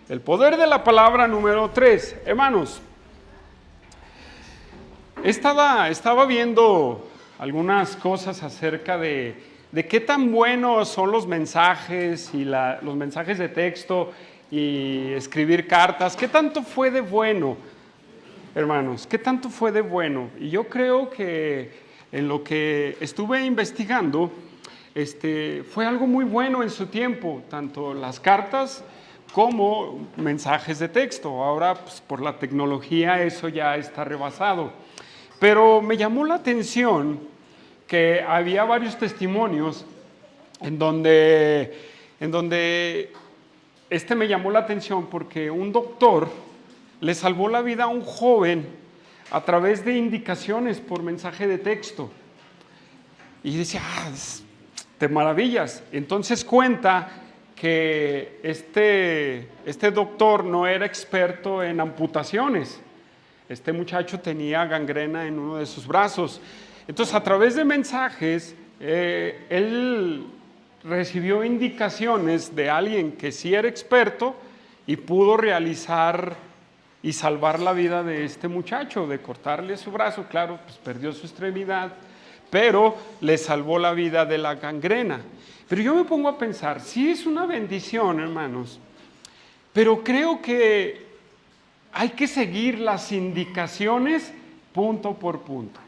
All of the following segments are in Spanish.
El poder de la palabra número 3. Hermanos, estaba viendo algunas cosas acerca de qué tan buenos son los mensajes y los mensajes de texto y escribir cartas. ¿Qué tanto fue de bueno, hermanos? ¿Qué tanto fue de bueno? Y yo creo que en lo que estuve investigando, fue algo muy bueno en su tiempo, tanto las cartas como mensajes de texto. Ahora, pues, por la tecnología eso ya está rebasado. Pero me llamó la atención que había varios testimonios en donde me llamó la atención porque un doctor le salvó la vida a un joven a través de indicaciones por mensaje de texto. Y decía, de maravillas. Entonces cuenta que este doctor no era experto en amputaciones. Este muchacho tenía gangrena en uno de sus brazos. Entonces, a través de mensajes, él recibió indicaciones de alguien que sí era experto y pudo realizar y salvar la vida de este muchacho, de cortarle su brazo. Claro, pues perdió su extremidad, pero le salvó la vida de la gangrena. Pero yo me pongo a pensar, sí es una bendición, hermanos, pero creo que hay que seguir las indicaciones punto por punto.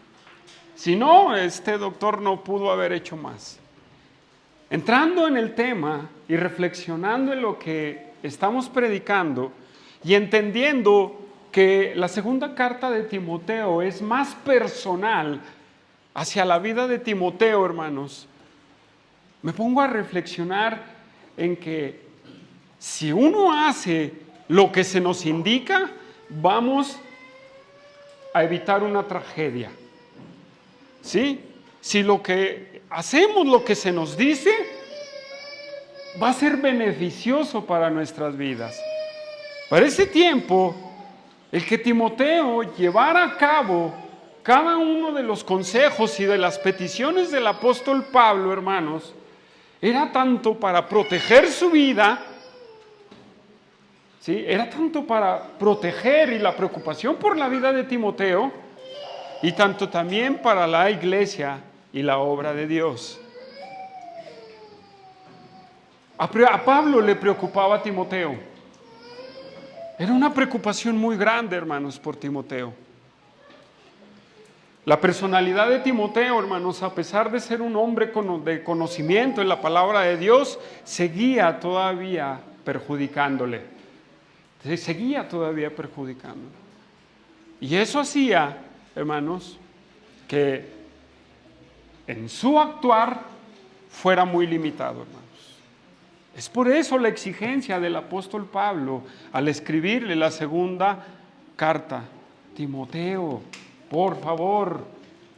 Si no, este doctor no pudo haber hecho más. Entrando en el tema y reflexionando en lo que estamos predicando y entendiendo que la segunda carta de Timoteo es más personal hacia la vida de Timoteo, hermanos, me pongo a reflexionar en que si uno hace lo que se nos indica, vamos a evitar una tragedia. ¿Sí? Si lo que hacemos, lo que se nos dice, va a ser beneficioso para nuestras vidas. Para ese tiempo, el que Timoteo llevara a cabo cada uno de los consejos y de las peticiones del apóstol Pablo, hermanos, era tanto para proteger su vida, ¿sí? Era tanto para proteger y la preocupación por la vida de Timoteo, y tanto también para la iglesia y la obra de Dios. A Pablo le preocupaba a Timoteo. Era una preocupación muy grande, hermanos, por Timoteo. La personalidad de Timoteo, hermanos, a pesar de ser un hombre de conocimiento en la palabra de Dios, seguía todavía perjudicándole. Seguía todavía perjudicándole. Y eso hacía, hermanos, que en su actuar fuera muy limitado, hermanos. Es por eso la exigencia del apóstol Pablo al escribirle la segunda carta. Timoteo, por favor,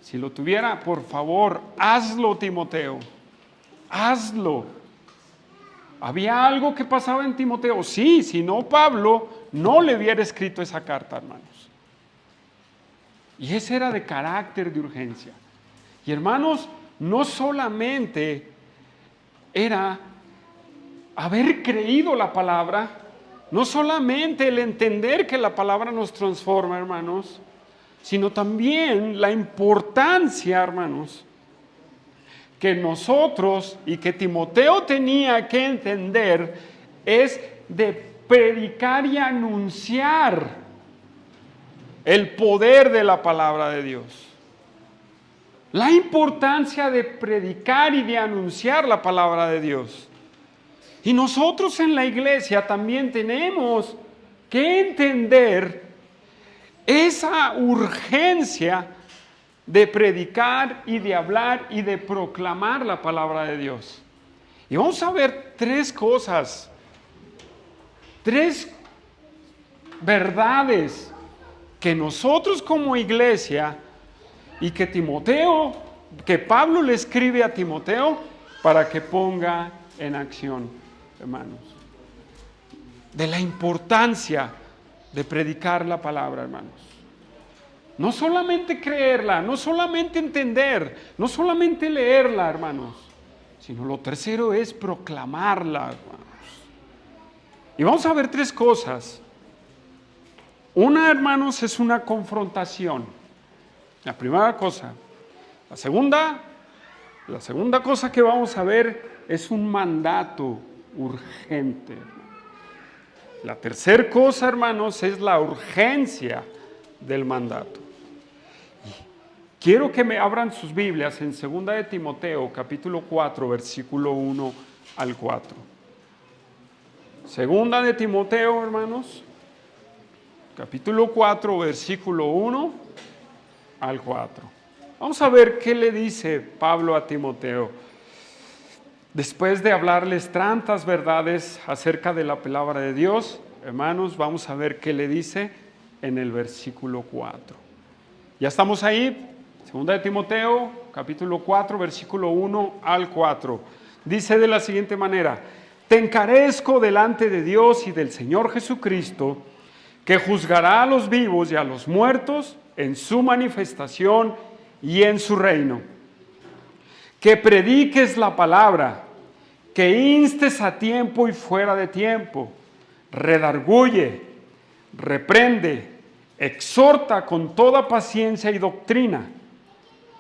si lo tuviera, por favor, hazlo, Timoteo, hazlo. ¿Había algo que pasaba en Timoteo? Sí, si no, Pablo no le hubiera escrito esa carta, hermanos. Y ese era de carácter de urgencia. Y hermanos, no solamente era haber creído la palabra, no solamente el entender que la palabra nos transforma, hermanos, sino también la importancia, hermanos, que nosotros y que Timoteo tenía que entender es de predicar y anunciar el poder de la palabra de Dios. La importancia de predicar y de anunciar la palabra de Dios. Y nosotros en la iglesia también tenemos que entender esa urgencia de predicar y de hablar y de proclamar la palabra de Dios. Y vamos a ver tres cosas, tres verdades que nosotros como iglesia y que Pablo le escribe a Timoteo para que ponga en acción, hermanos. De la importancia de predicar la palabra, hermanos. No solamente creerla, no solamente entender, no solamente leerla, hermanos, sino lo tercero es proclamarla, hermanos. Y vamos a ver tres cosas. Una, hermanos, es una confrontación. La primera cosa. La segunda cosa que vamos a ver es un mandato urgente. La tercera cosa, hermanos, es la urgencia del mandato. Quiero que me abran sus Biblias en 2 de Timoteo, capítulo 4, versículo 1 al 4. 2 de Timoteo, hermanos, capítulo 4, versículo 1 al 4. Vamos a ver qué le dice Pablo a Timoteo. Después de hablarles tantas verdades acerca de la palabra de Dios, hermanos, vamos a ver qué le dice en el versículo 4. ¿Ya estamos ahí? 2 de Timoteo, capítulo 4, versículo 1 al 4. Dice de la siguiente manera: te encarezco delante de Dios y del Señor Jesucristo, que juzgará a los vivos y a los muertos en su manifestación y en su reino. Que prediques la palabra, que instes a tiempo y fuera de tiempo, redarguye, reprende, exhorta con toda paciencia y doctrina,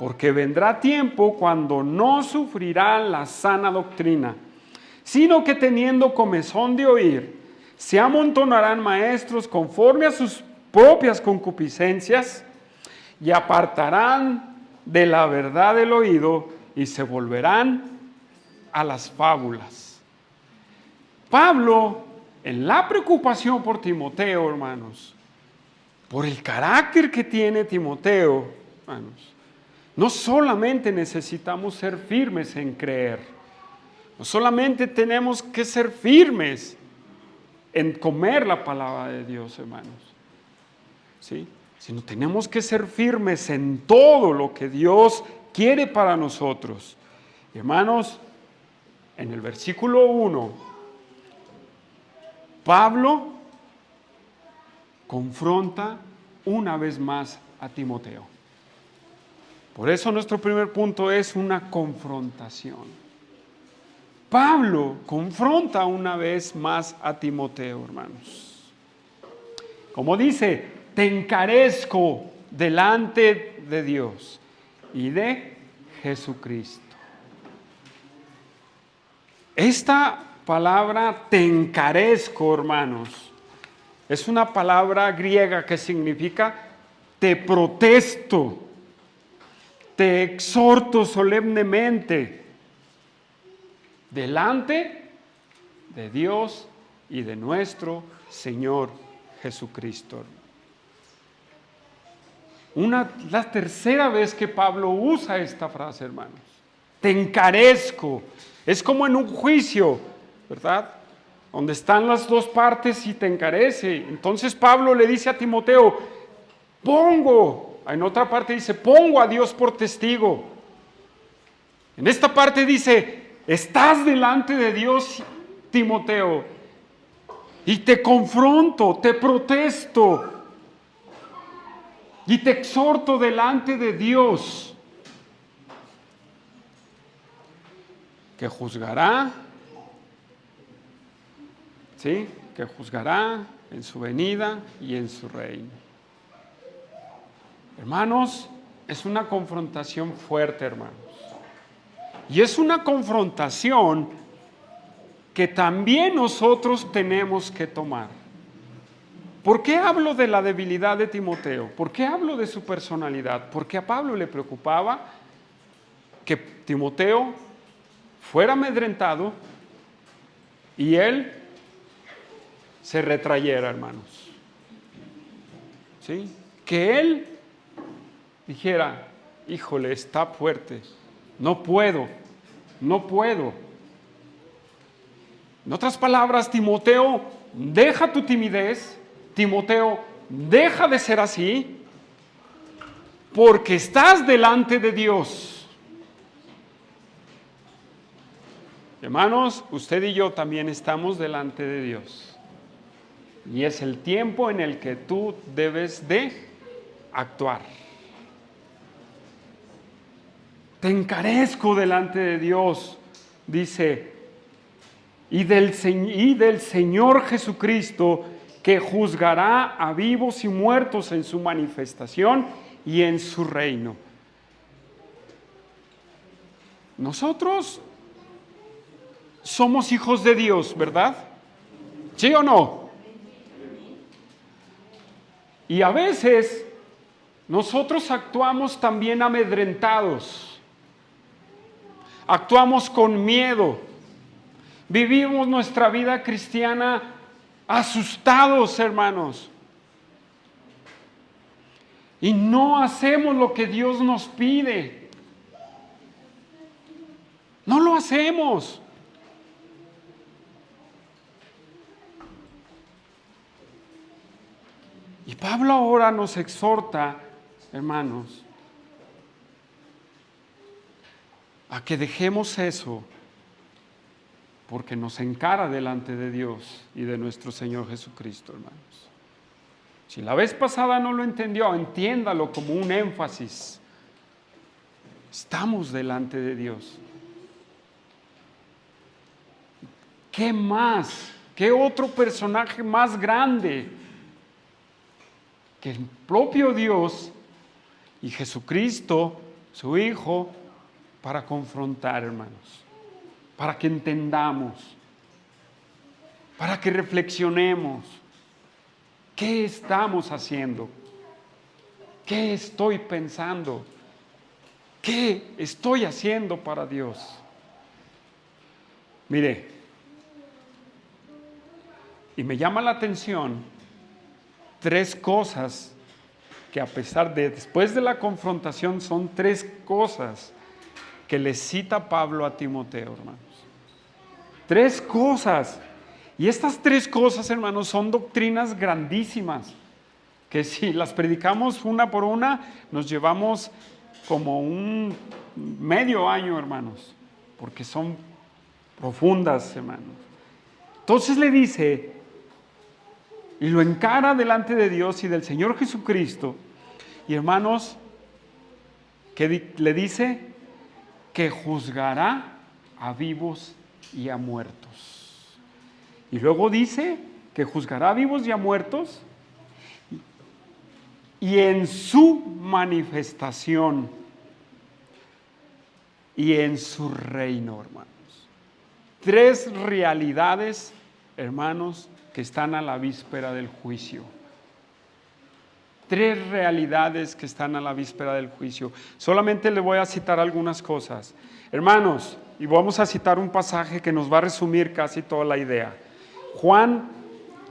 porque vendrá tiempo cuando no sufrirán la sana doctrina, sino que teniendo comezón de oír, se amontonarán maestros conforme a sus propias concupiscencias y apartarán de la verdad el oído y se volverán a las fábulas. Pablo, en la preocupación por Timoteo, hermanos, por el carácter que tiene Timoteo, hermanos, no solamente necesitamos ser firmes en creer, no solamente tenemos que ser firmes en comer la palabra de Dios, hermanos, ¿sí? Sino tenemos que ser firmes en todo lo que Dios quiere para nosotros. Hermanos, en el versículo 1, Pablo confronta una vez más a Timoteo. Por eso nuestro primer punto es una confrontación. Pablo confronta una vez más a Timoteo, hermanos. Como dice, te encarezco delante de Dios y de Jesucristo. Esta palabra te encarezco, hermanos, es una palabra griega que significa te protesto, te exhorto solemnemente delante de Dios y de nuestro Señor Jesucristo. La tercera vez que Pablo usa esta frase, hermanos. Te encarezco. Es como en un juicio, ¿verdad? Donde están las dos partes y te encarece. Entonces Pablo le dice a Timoteo, en otra parte dice, pongo a Dios por testigo. En esta parte dice, estás delante de Dios, Timoteo, y te confronto, te protesto, y te exhorto delante de Dios, que juzgará, ¿sí? Que juzgará en su venida y en su reino. Hermanos, es una confrontación fuerte, hermanos. Y es una confrontación que también nosotros tenemos que tomar. ¿Por qué hablo de la debilidad de Timoteo? ¿Por qué hablo de su personalidad? Porque a Pablo le preocupaba que Timoteo fuera amedrentado y él se retrayera, hermanos. ¿Sí? Que él dijera, híjole, está fuerte, no puedo. En otras palabras, Timoteo, deja tu timidez, Timoteo, deja de ser así, porque estás delante de Dios. Hermanos, usted y yo también estamos delante de Dios. Y es el tiempo en el que tú debes de actuar. Te encarezco delante de Dios, dice y del Señor Jesucristo, que juzgará a vivos y muertos en su manifestación y en su reino. Nosotros somos hijos de Dios, ¿verdad? ¿Sí o no? Y a veces nosotros actuamos también amedrentados, actuamos con miedo, vivimos nuestra vida cristiana asustados, hermanos, y no hacemos lo que Dios nos pide. No lo hacemos. Y Pablo ahora nos exhorta, hermanos, a que dejemos eso, porque nos encara delante de Dios y de nuestro Señor Jesucristo, hermanos. Si la vez pasada no lo entendió, entiéndalo como un énfasis. Estamos delante de Dios. ¿Qué más? ¿Qué otro personaje más grande que el propio Dios y Jesucristo, su Hijo, para confrontar, hermanos? Para que entendamos, para que reflexionemos. ¿Qué estamos haciendo? ¿Qué estoy pensando? ¿Qué estoy haciendo para Dios? Mire, y me llama la atención 3 cosas que, a pesar de, después de la confrontación, son 3 cosas que le cita Pablo a Timoteo, hermanos. 3 cosas. Y estas 3 cosas, hermanos, son doctrinas grandísimas, que si las predicamos una por una, nos llevamos como un medio año, hermanos, porque son profundas, hermanos. Entonces le dice, y lo encara delante de Dios y del Señor Jesucristo, y hermanos, que le dice que juzgará a vivos y a muertos. Y luego dice que juzgará a vivos y a muertos y en su manifestación y en su reino, hermanos. 3 realidades, hermanos, que están a la víspera del juicio. 3 realidades que están a la víspera del juicio. Solamente le voy a citar algunas cosas. Hermanos, y vamos a citar un pasaje que nos va a resumir casi toda la idea. Juan,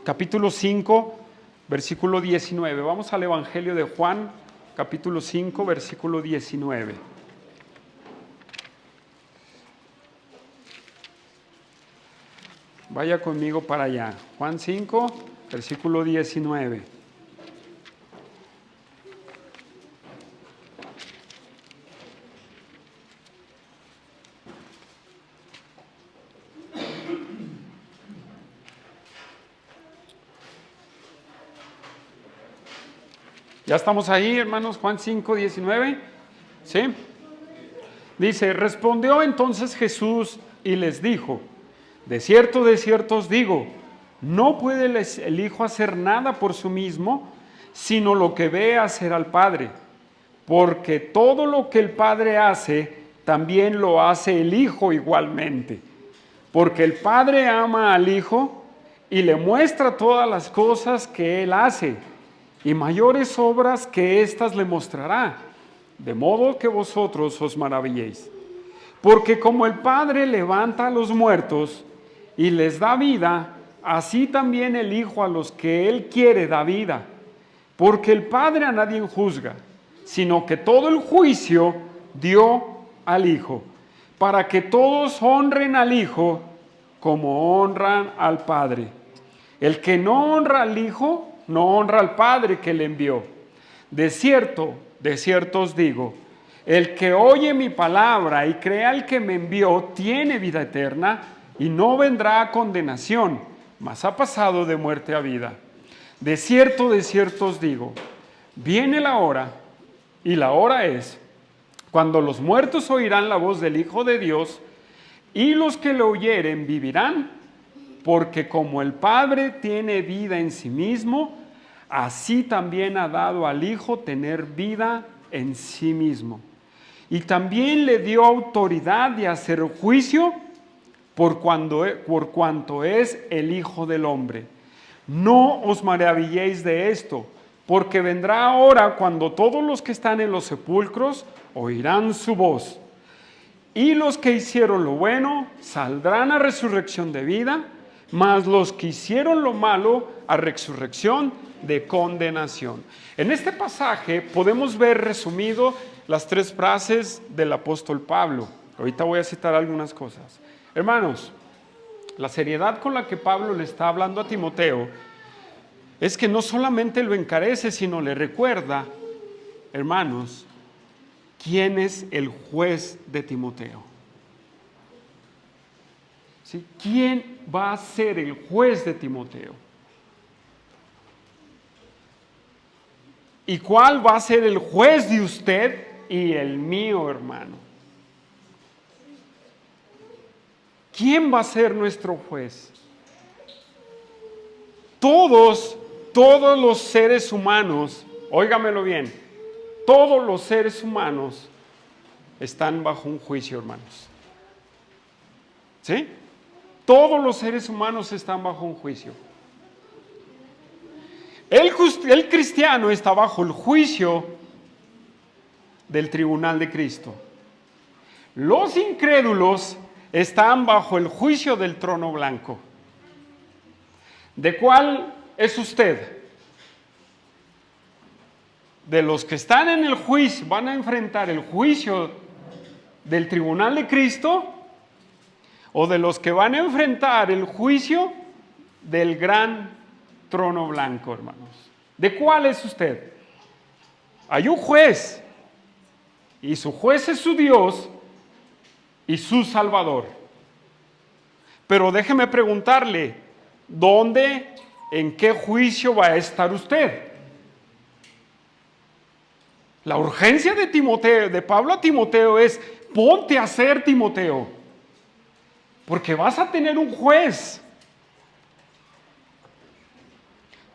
capítulo 5, versículo 19. Vamos al Evangelio de Juan, capítulo 5, versículo 19. Vaya conmigo para allá. Juan 5, versículo 19. ¿Ya estamos ahí, hermanos? Juan 5, 19. ¿Sí? Dice, respondió entonces Jesús y les dijo, de cierto os digo, no puede el Hijo hacer nada por sí mismo, sino lo que ve hacer al Padre. Porque todo lo que el Padre hace, también lo hace el Hijo igualmente. Porque el Padre ama al Hijo y le muestra todas las cosas que Él hace, y mayores obras que éstas le mostrará, de modo que vosotros os maravilléis. Porque como el Padre levanta a los muertos y les da vida, así también el Hijo a los que Él quiere da vida. Porque el Padre a nadie juzga, sino que todo el juicio dio al Hijo, para que todos honren al Hijo como honran al Padre. El que no honra al Hijo, no honra al Padre que le envió. De cierto os digo, el que oye mi palabra y cree al que me envió, tiene vida eterna y no vendrá a condenación, mas ha pasado de muerte a vida. De cierto os digo, viene la hora, y la hora es, cuando los muertos oirán la voz del Hijo de Dios, y los que lo oyeren vivirán, porque como el Padre tiene vida en sí mismo, así también ha dado al Hijo tener vida en sí mismo. Y también le dio autoridad de hacer juicio por cuanto es el Hijo del Hombre. No os maravilléis de esto, porque vendrá hora cuando todos los que están en los sepulcros oirán su voz. Y los que hicieron lo bueno saldrán a resurrección de vida, mas los que hicieron lo malo a resurrección de condenación. En este pasaje podemos ver resumido las 3 frases del apóstol Pablo. Ahorita voy a citar algunas cosas. Hermanos, la seriedad con la que Pablo le está hablando a Timoteo es que no solamente lo encarece, sino le recuerda, hermanos, quién es el juez de Timoteo. ¿Sí? ¿Quién va a ser el juez de Timoteo? ¿Y cuál va a ser el juez de usted y el mío, hermano? ¿Quién va a ser nuestro juez? Todos los seres humanos, óigamelo bien, todos los seres humanos están bajo un juicio, hermanos. ¿Sí? Todos los seres humanos están bajo un juicio. El cristiano está bajo el juicio del tribunal de Cristo. Los incrédulos están bajo el juicio del trono blanco. ¿De cuál es usted? De los que están en el juicio, van a enfrentar el juicio del tribunal de Cristo, o de los que van a enfrentar el juicio del gran trono blanco, hermanos. ¿De cuál es usted? Hay un juez, y su juez es su Dios y su Salvador. Pero déjeme preguntarle, ¿dónde, en qué juicio va a estar usted? La urgencia de Timoteo, de Pablo a Timoteo es: ponte a hacer, Timoteo, porque vas a tener un juez.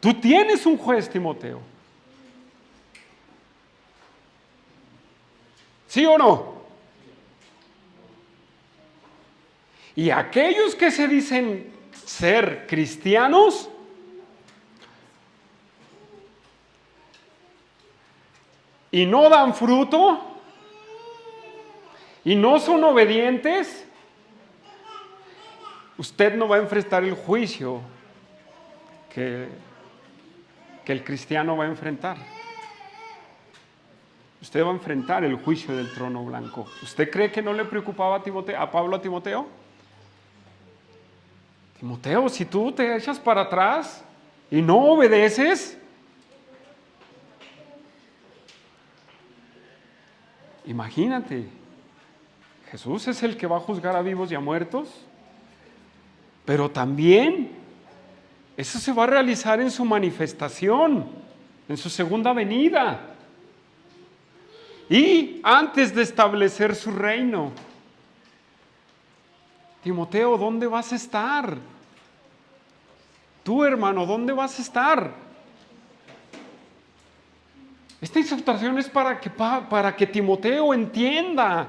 Tú tienes un juez, Timoteo. ¿Sí o no? Y aquellos que se dicen ser cristianos, y no dan fruto, y no son obedientes, usted no va a enfrentar el juicio que el cristiano va a enfrentar. Usted va a enfrentar el juicio del trono blanco. ¿Usted cree que no le preocupaba a Pablo a Timoteo? Timoteo, si tú te echas para atrás y no obedeces, imagínate, Jesús es el que va a juzgar a vivos y a muertos, pero también eso se va a realizar en su manifestación, en su segunda venida, y antes de establecer su reino. Timoteo, ¿dónde vas a estar? Tú, hermano, ¿dónde vas a estar? Esta exhortación es para que Timoteo entienda,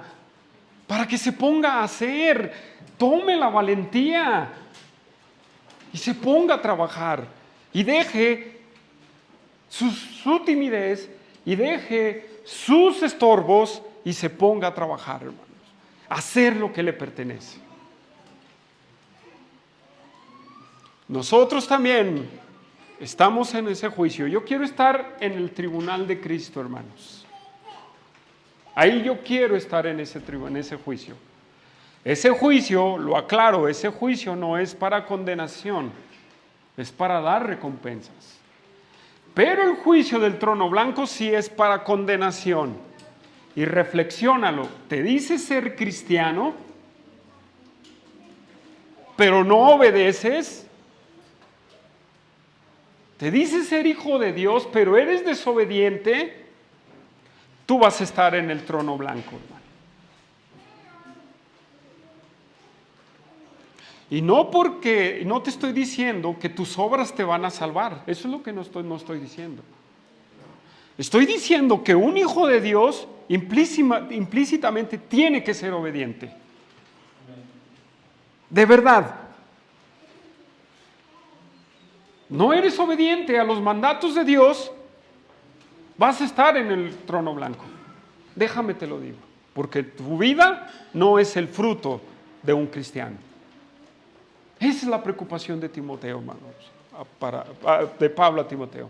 para que se ponga a hacer, tome la valentía y se ponga a trabajar y deje su timidez y deje sus estorbos y se ponga a trabajar, hermanos, a hacer lo que le pertenece. Nosotros también estamos en ese juicio. Yo quiero estar en el tribunal de Cristo, hermanos. Ahí yo quiero estar en ese juicio. Ese juicio, lo aclaro, ese juicio no es para condenación, es para dar recompensas. Pero el juicio del trono blanco sí es para condenación. Y reflexiónalo. Te dices ser cristiano, pero no obedeces. Te dices ser hijo de Dios, pero eres desobediente. Tú vas a estar en el trono blanco, hermano. Y no porque, no te estoy diciendo que tus obras te van a salvar. Eso es lo que no estoy diciendo. Estoy diciendo que un hijo de Dios implícitamente tiene que ser obediente. De verdad. No eres obediente a los mandatos de Dios, vas a estar en el trono blanco. Déjame te lo digo. Porque tu vida no es el fruto de un cristiano. Esa es la preocupación de Timoteo, hermanos. De Pablo a Timoteo.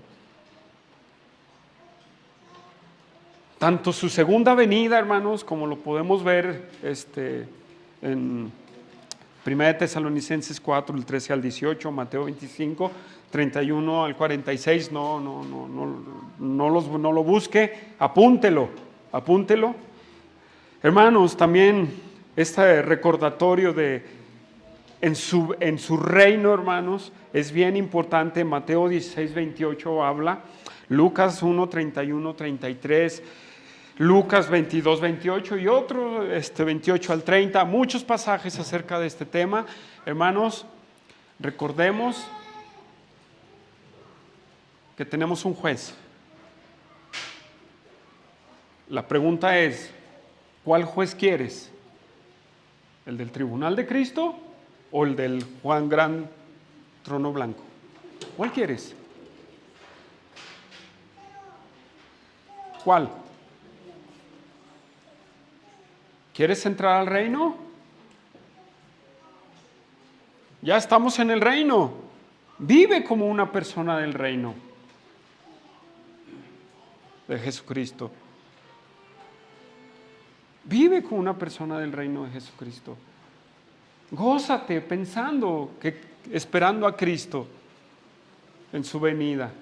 Tanto su segunda venida, hermanos, como lo podemos ver en 1 Tesalonicenses 4, el 13 al 18, Mateo 25, 31 al 46, no lo busque, apúntelo. Hermanos, también este recordatorio en su reino, hermanos, es bien importante. Mateo 16, 28 habla, Lucas 1, 31, 33, Lucas 22, 28 y otro 28 al 30, muchos pasajes acerca de este tema. Hermanos, recordemos que tenemos un juez. La pregunta es, ¿cuál juez quieres? ¿El del tribunal de Cristo o el del Juan Gran Trono Blanco? ¿Cuál quieres? ¿Cuál? ¿Quieres entrar al reino? Ya estamos en el reino. Vive como una persona del reino de Jesucristo. Vive como una persona del reino de Jesucristo. Gózate pensando esperando a Cristo en su venida.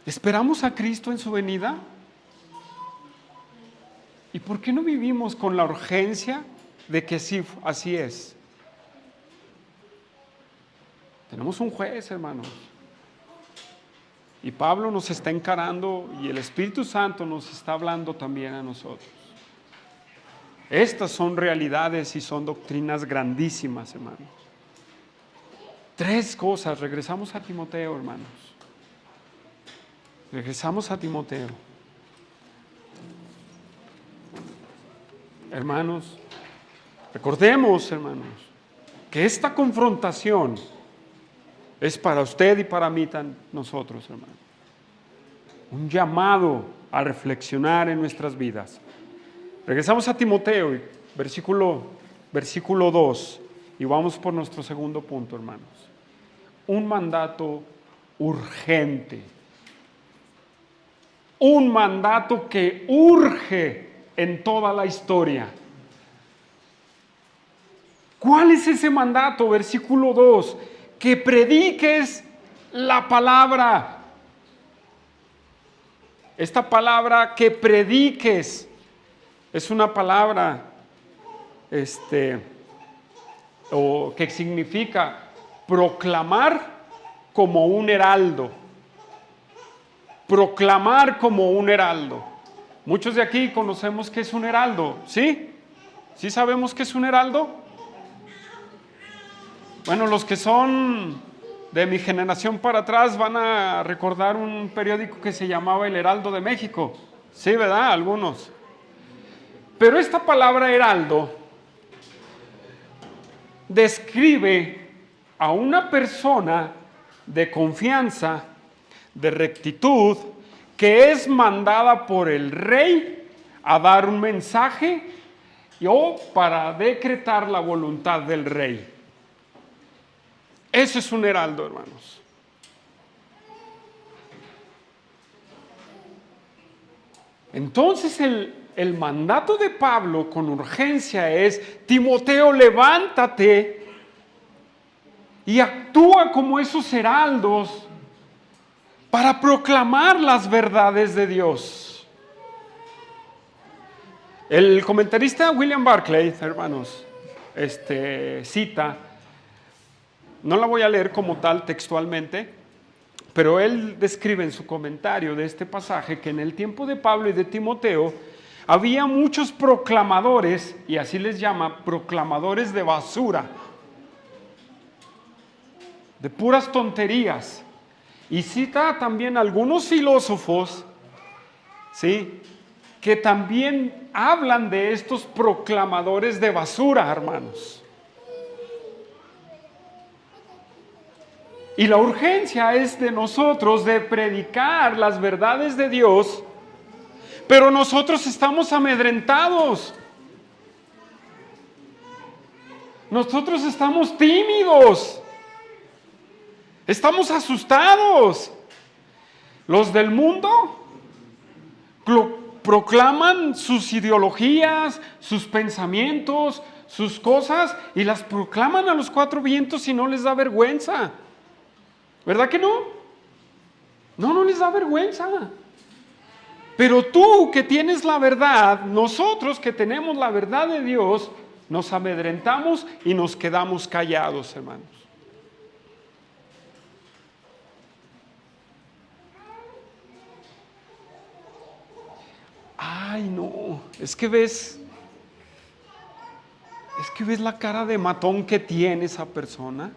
¿Esperamos a Cristo en su venida? ¿Y por qué no vivimos con la urgencia de que así es? Tenemos un juez, hermanos. Y Pablo nos está encarando y el Espíritu Santo nos está hablando también a nosotros. Estas son realidades y son doctrinas grandísimas, hermanos. 3 cosas. Regresamos a Timoteo, hermanos. Regresamos a Timoteo. Hermanos, recordemos, hermanos, que esta confrontación es para usted y para mí, nosotros, hermanos. Un llamado a reflexionar en nuestras vidas. Regresamos a Timoteo, versículo 2, y vamos por nuestro segundo punto, hermanos. Un mandato urgente. Un mandato que urge en toda la historia. ¿Cuál es ese mandato? Versículo 2. Que prediques la palabra. Esta palabra que prediques es una palabra o que significa proclamar como un heraldo. Proclamar como un heraldo. Muchos de aquí conocemos qué es un heraldo, ¿sí? ¿Sí sabemos qué es un heraldo? Bueno, los que son de mi generación para atrás van a recordar un periódico que se llamaba El Heraldo de México. Sí, ¿verdad? Algunos. Pero esta palabra heraldo describe a una persona de confianza, de rectitud, que es mandada por el rey a dar un mensaje o para decretar la voluntad del rey. Eso es un heraldo, hermanos. Entonces el mandato de Pablo con urgencia es: Timoteo, levántate y actúa como esos heraldos para proclamar las verdades de Dios. El comentarista William Barclay, hermanos, cita, no la voy a leer como tal textualmente, pero él describe en su comentario de este pasaje que en el tiempo de Pablo y de Timoteo había muchos proclamadores, y así les llama, proclamadores de basura, de puras tonterías. Y cita también algunos filósofos, ¿sí?, que también hablan de estos proclamadores de basura, hermanos. Y la urgencia es de nosotros de predicar las verdades de Dios, pero nosotros estamos amedrentados. Nosotros estamos tímidos. Estamos asustados. Los del mundo proclaman sus ideologías, sus pensamientos, sus cosas, y las proclaman a los cuatro vientos y no les da vergüenza. ¿Verdad que no? No les da vergüenza. Pero tú que tienes la verdad, nosotros que tenemos la verdad de Dios, nos amedrentamos y nos quedamos callados, hermanos. Ay, no, es que ves la cara de matón que tiene esa persona.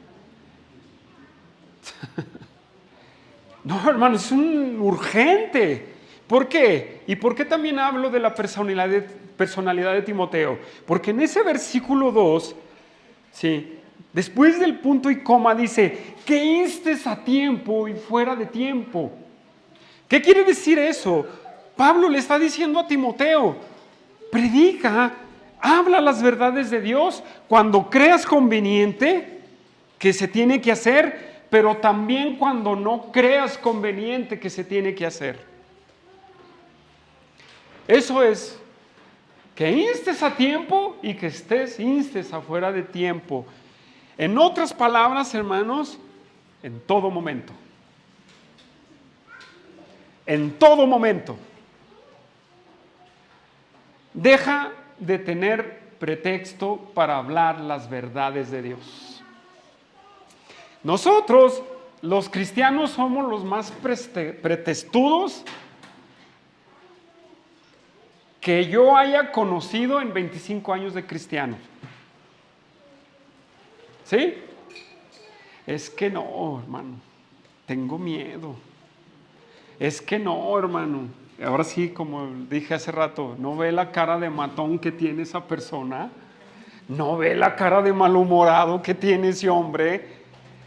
No, hermano, es un urgente. ¿Por qué? ¿Y por qué también hablo de la personalidad de Timoteo? Porque en ese versículo 2, ¿sí?, después del punto y coma dice, que instes a tiempo y fuera de tiempo. ¿Qué quiere decir eso? Pablo le está diciendo a Timoteo, predica, habla las verdades de Dios cuando creas conveniente que se tiene que hacer, pero también cuando no creas conveniente que se tiene que hacer. Eso es, que instes a tiempo y que instes afuera de tiempo. En otras palabras, hermanos, en todo momento. En todo momento. Deja de tener pretexto para hablar las verdades de Dios. Nosotros, los cristianos, somos los más pretestudos que yo haya conocido en 25 años de cristiano. ¿Sí? Es que no, hermano, tengo miedo. Es que no, hermano. Ahora sí, como dije hace rato, ¿no ve la cara de matón que tiene esa persona? ¿No ve la cara de malhumorado que tiene ese hombre?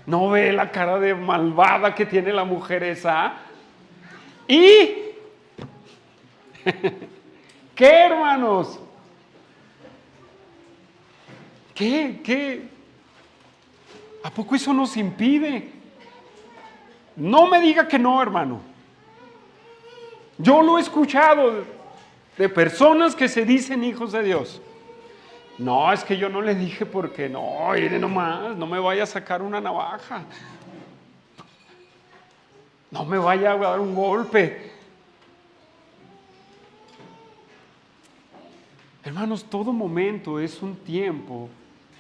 ¿No ve la cara de malvada que tiene la mujer esa? ¿Y qué, hermanos? ¿Qué? ¿A poco eso nos impide? No me diga que no, hermano. Yo lo he escuchado de personas que se dicen hijos de Dios. No, es que yo no le dije porque no, mire nomás, no me vaya a sacar una navaja. No me vaya a dar un golpe. Hermanos, todo momento es un tiempo,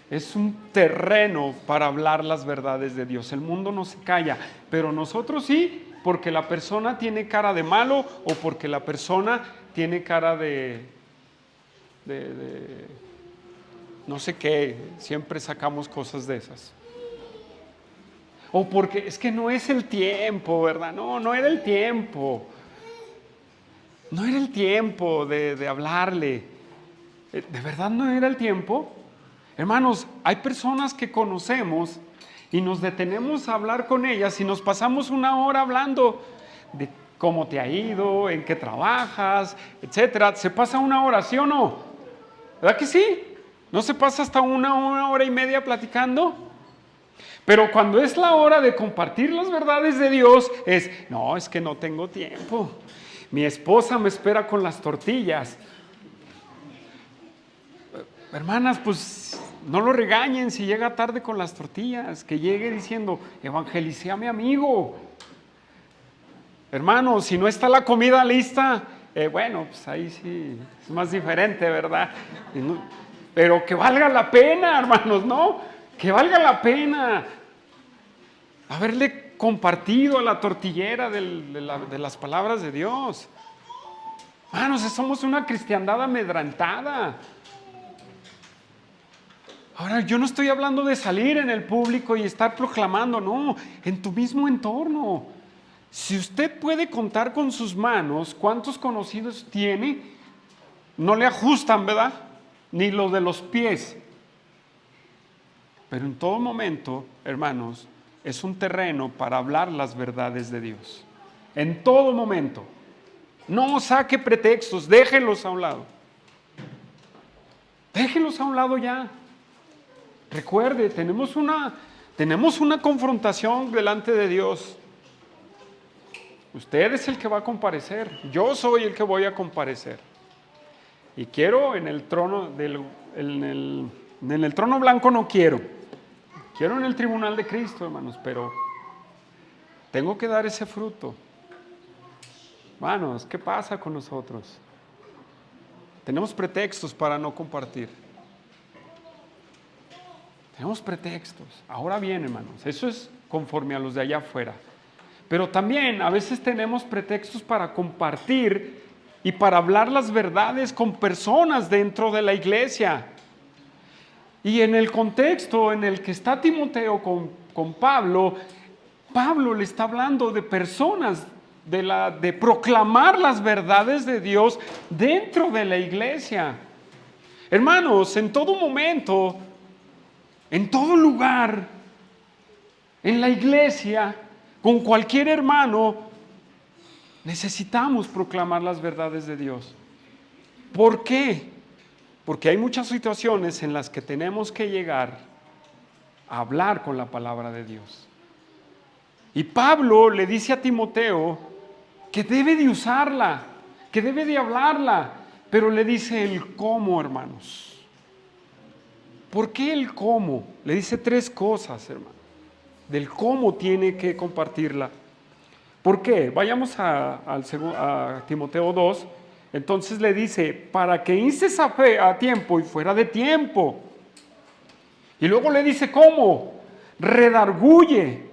es un terreno para hablar las verdades de Dios. El mundo no se calla, pero nosotros sí, porque la persona tiene cara de malo o porque la persona tiene cara de no sé qué, siempre sacamos cosas de esas. O porque es que no es el tiempo, ¿verdad? No era el tiempo. No era el tiempo de hablarle. ¿De verdad no era el tiempo? Hermanos, hay personas que conocemos y nos detenemos a hablar con ellas y nos pasamos una hora hablando de cómo te ha ido, en qué trabajas, etcétera. ¿Se pasa una hora, sí o no? ¿Verdad que sí? ¿No se pasa hasta una hora y media platicando? Pero cuando es la hora de compartir las verdades de Dios, es que no tengo tiempo. Mi esposa me espera con las tortillas. Hermanas, pues no lo regañen si llega tarde con las tortillas, que llegue diciendo, evangelicé a mi amigo. Hermano, si no está la comida lista, bueno, pues ahí sí es más diferente, ¿verdad? Pero que valga la pena, hermanos, ¿no? Que valga la pena haberle compartido a la tortillera de las palabras de Dios. Hermanos, somos una cristiandad amedrentada. Ahora, yo no estoy hablando de salir en el público y estar proclamando, no, en tu mismo entorno. Si usted puede contar con sus manos cuántos conocidos tiene, no le ajustan, ¿verdad? Ni lo de los pies. Pero en todo momento, hermanos, es un terreno para hablar las verdades de Dios. En todo momento. No saque pretextos, déjenlos a un lado. Déjenlos a un lado ya. Recuerde, tenemos una confrontación delante de Dios. Usted es el que va a comparecer. Yo soy el que voy a comparecer. Y quiero en el trono en el trono blanco no quiero. Quiero en el tribunal de Cristo, hermanos, pero tengo que dar ese fruto. Hermanos, ¿qué pasa con nosotros? Tenemos pretextos para no compartir. Tenemos pretextos. Ahora bien, hermanos, eso es conforme a los de allá afuera. Pero también a veces tenemos pretextos para compartir y para hablar las verdades con personas dentro de la iglesia. Y en el contexto en el que está Timoteo con Pablo, Pablo le está hablando de personas, de proclamar las verdades de Dios dentro de la iglesia. Hermanos, en todo momento, en todo lugar, en la iglesia, con cualquier hermano, necesitamos proclamar las verdades de Dios. ¿Por qué? Porque hay muchas situaciones en las que tenemos que llegar a hablar con la palabra de Dios. Y Pablo le dice a Timoteo que debe de usarla, que debe de hablarla, pero le dice el cómo, hermanos. ¿Por qué el cómo? Le dice 3 cosas, hermano, del cómo tiene que compartirla. ¿Por qué? Vayamos a Timoteo 2. Entonces le dice, para que instes a fe a tiempo y fuera de tiempo. Y luego le dice, ¿cómo? Redarguye,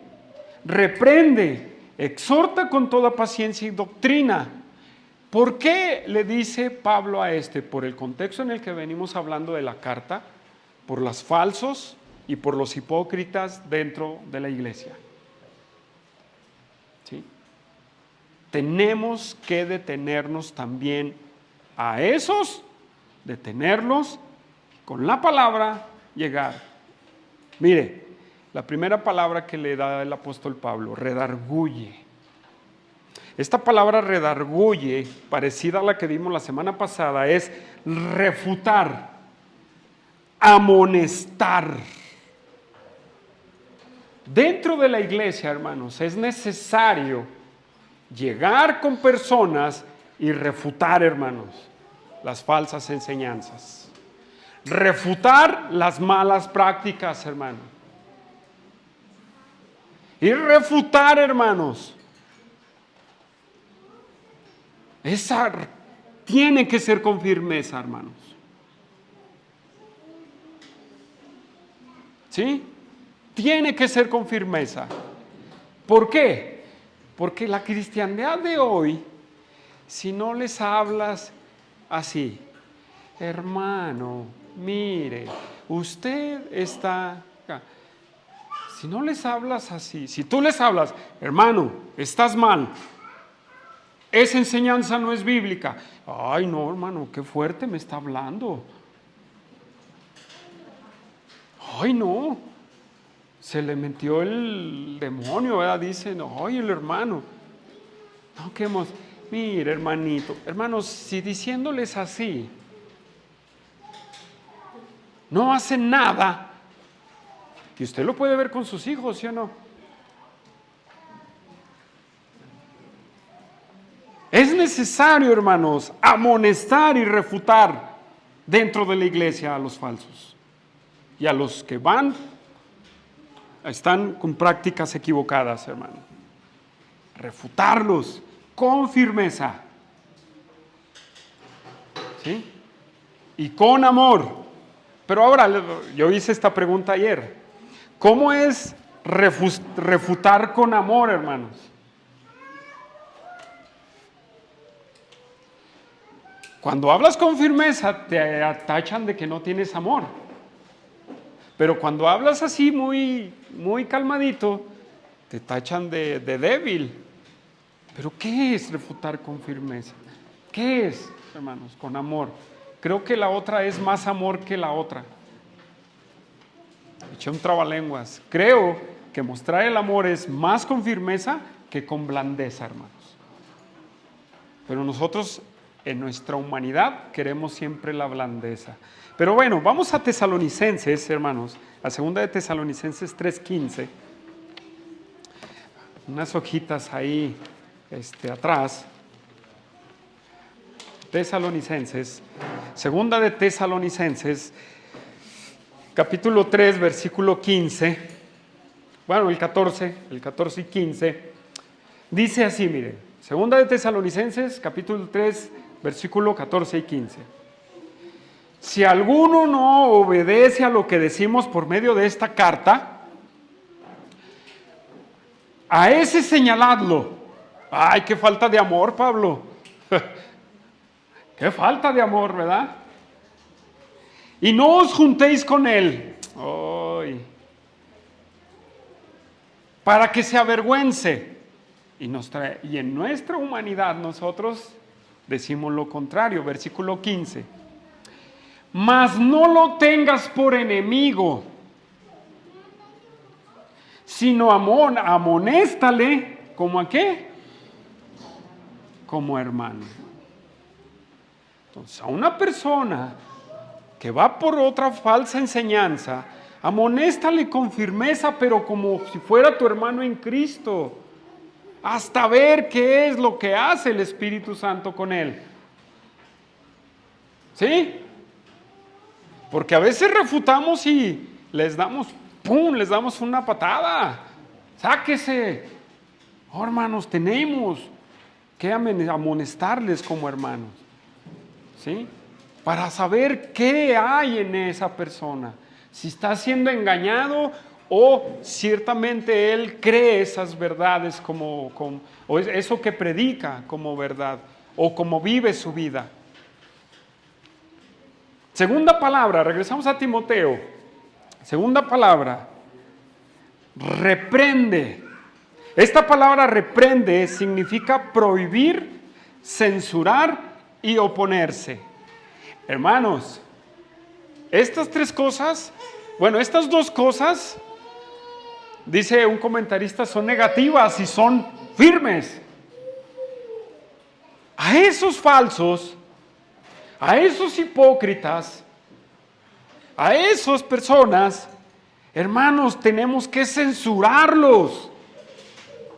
reprende, exhorta con toda paciencia y doctrina. ¿Por qué le dice Pablo a por el contexto en el que venimos hablando de la carta, por los falsos y por los hipócritas dentro de la iglesia? ¿Sí? Tenemos que detenernos también a esos, detenerlos, con la palabra llegar. Mire, la primera palabra que le da el apóstol Pablo, redarguye. Esta palabra redarguye, parecida a la que vimos la semana pasada, es refutar, amonestar. Dentro de la iglesia, hermanos, es necesario llegar con personas y refutar, hermanos, las falsas enseñanzas. Refutar las malas prácticas, hermano. Y refutar, hermanos, esa tiene que ser con firmeza, hermanos. ¿Sí? Tiene que ser con firmeza. ¿Por qué? Porque la cristiandad de hoy, si no les hablas así, hermano, mire, usted está acá. Si no les hablas así, si tú les hablas, hermano, estás mal, esa enseñanza no es bíblica. Ay, no, hermano, qué fuerte me está hablando. Ay, no, se le metió el demonio, ¿verdad? Dice, no, ay, el hermano. No, que hemos, mire, hermanito, hermanos, si diciéndoles así, no hacen nada, que usted lo puede ver con sus hijos, ¿sí o no? Es necesario, hermanos, amonestar y refutar dentro de la iglesia a los falsos y a los que están con prácticas equivocadas, hermano. Refutarlos con firmeza, ¿sí? Y con amor. Pero ahora, yo hice esta pregunta ayer. ¿Cómo es refutar con amor, hermanos? Cuando hablas con firmeza, te tachan de que no tienes amor. Pero cuando hablas así muy, muy calmadito, te tachan de débil. Pero ¿qué es refutar con firmeza? ¿Qué es, hermanos, con amor? Creo que la otra es más amor que la otra. Eché un trabalenguas. Creo que mostrar el amor es más con firmeza que con blandeza, hermanos. Pero nosotros, en nuestra humanidad, queremos siempre la blandeza. Pero bueno, vamos a Tesalonicenses, hermanos, a 2 de Tesalonicenses 3:15. Unas hojitas ahí atrás. Tesalonicenses, 2 de Tesalonicenses, capítulo 3, versículo 15. Bueno, el 14 y 15. Dice así, mire, 2 de Tesalonicenses, capítulo 3, versículo 14 y 15. Si alguno no obedece a lo que decimos por medio de esta carta, a ese señaladlo. Ay, qué falta de amor, Pablo. Qué falta de amor, ¿verdad? Y no os juntéis con él. Ay. Para que se avergüence. Y en nuestra humanidad nosotros decimos lo contrario. Versículo 15. Mas no lo tengas por enemigo, sino amonéstale, ¿como a qué? Como hermano. Entonces, a una persona que va por otra falsa enseñanza, amonéstale con firmeza, pero como si fuera tu hermano en Cristo, hasta ver qué es lo que hace el Espíritu Santo con él. ¿Sí? Porque a veces refutamos y les damos, ¡pum!, les damos una patada. Sáquese. Oh, hermanos, tenemos que amonestarles como hermanos. ¿Sí? Para saber qué hay en esa persona. Si está siendo engañado o ciertamente él cree esas verdades o eso que predica como verdad o como vive su vida. Segunda palabra, regresamos a Timoteo. Segunda palabra, reprende. Esta palabra reprende significa prohibir, censurar y oponerse. Hermanos, estas dos cosas, dice un comentarista, son negativas y son firmes. A esos falsos, a esos hipócritas, a esas personas, hermanos, tenemos que censurarlos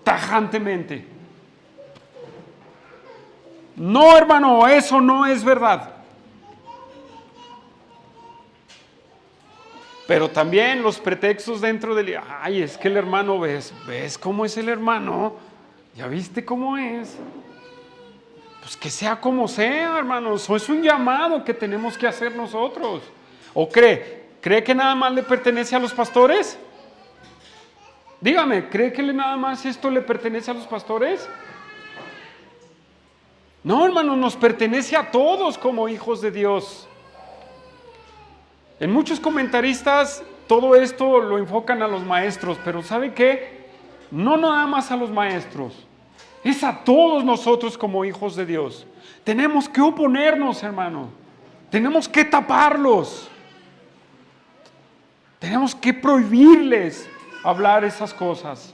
tajantemente. No, hermano, eso no es verdad. Pero también los pretextos dentro del... Ay, es que el hermano, ¿ves cómo es el hermano? ¿Ya viste cómo es? Pues que sea como sea, hermanos. Eso es un llamado que tenemos que hacer nosotros. ¿O cree que nada más le pertenece a los pastores? Dígame, ¿cree que nada más esto le pertenece a los pastores? No, hermanos, nos pertenece a todos como hijos de Dios. En muchos comentaristas todo esto lo enfocan a los maestros, pero ¿sabe qué? No nada más a los maestros, es a todos nosotros como hijos de Dios. Tenemos que oponernos, hermano. Tenemos que taparlos. Tenemos que prohibirles hablar esas cosas.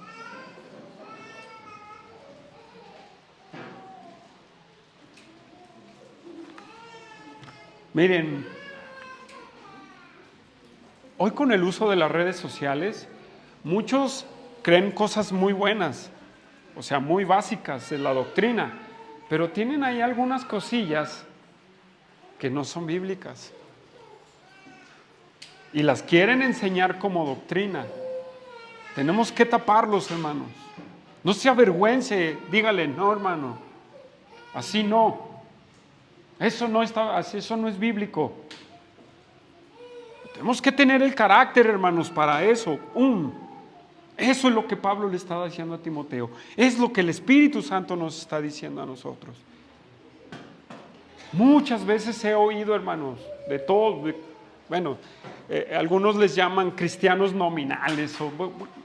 Miren, hoy con el uso de las redes sociales, muchos creen cosas muy buenas, o sea, muy básicas de la doctrina, pero tienen ahí algunas cosillas que no son bíblicas y las quieren enseñar como doctrina. Tenemos que taparlos, hermanos. No se avergüence, dígale, no, hermano, así no. Eso no es bíblico. Tenemos que tener el carácter, hermanos, para eso. Eso es lo que Pablo le estaba diciendo a Timoteo. Es lo que el Espíritu Santo nos está diciendo a nosotros. Muchas veces he oído, hermanos, de todos, bueno, algunos les llaman cristianos nominales,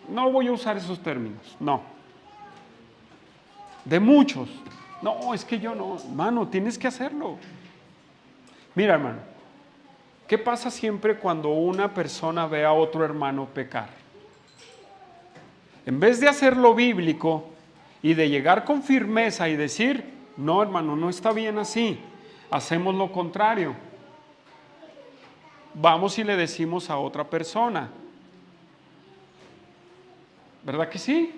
no voy a usar esos términos, no. De muchos. No, es que yo no, hermano, tienes que hacerlo. Mira, hermano, ¿qué pasa siempre cuando una persona ve a otro hermano pecar? En vez de hacerlo bíblico y de llegar con firmeza y decir, no, hermano, no está bien así, hacemos lo contrario. Vamos y le decimos a otra persona. ¿Verdad que sí?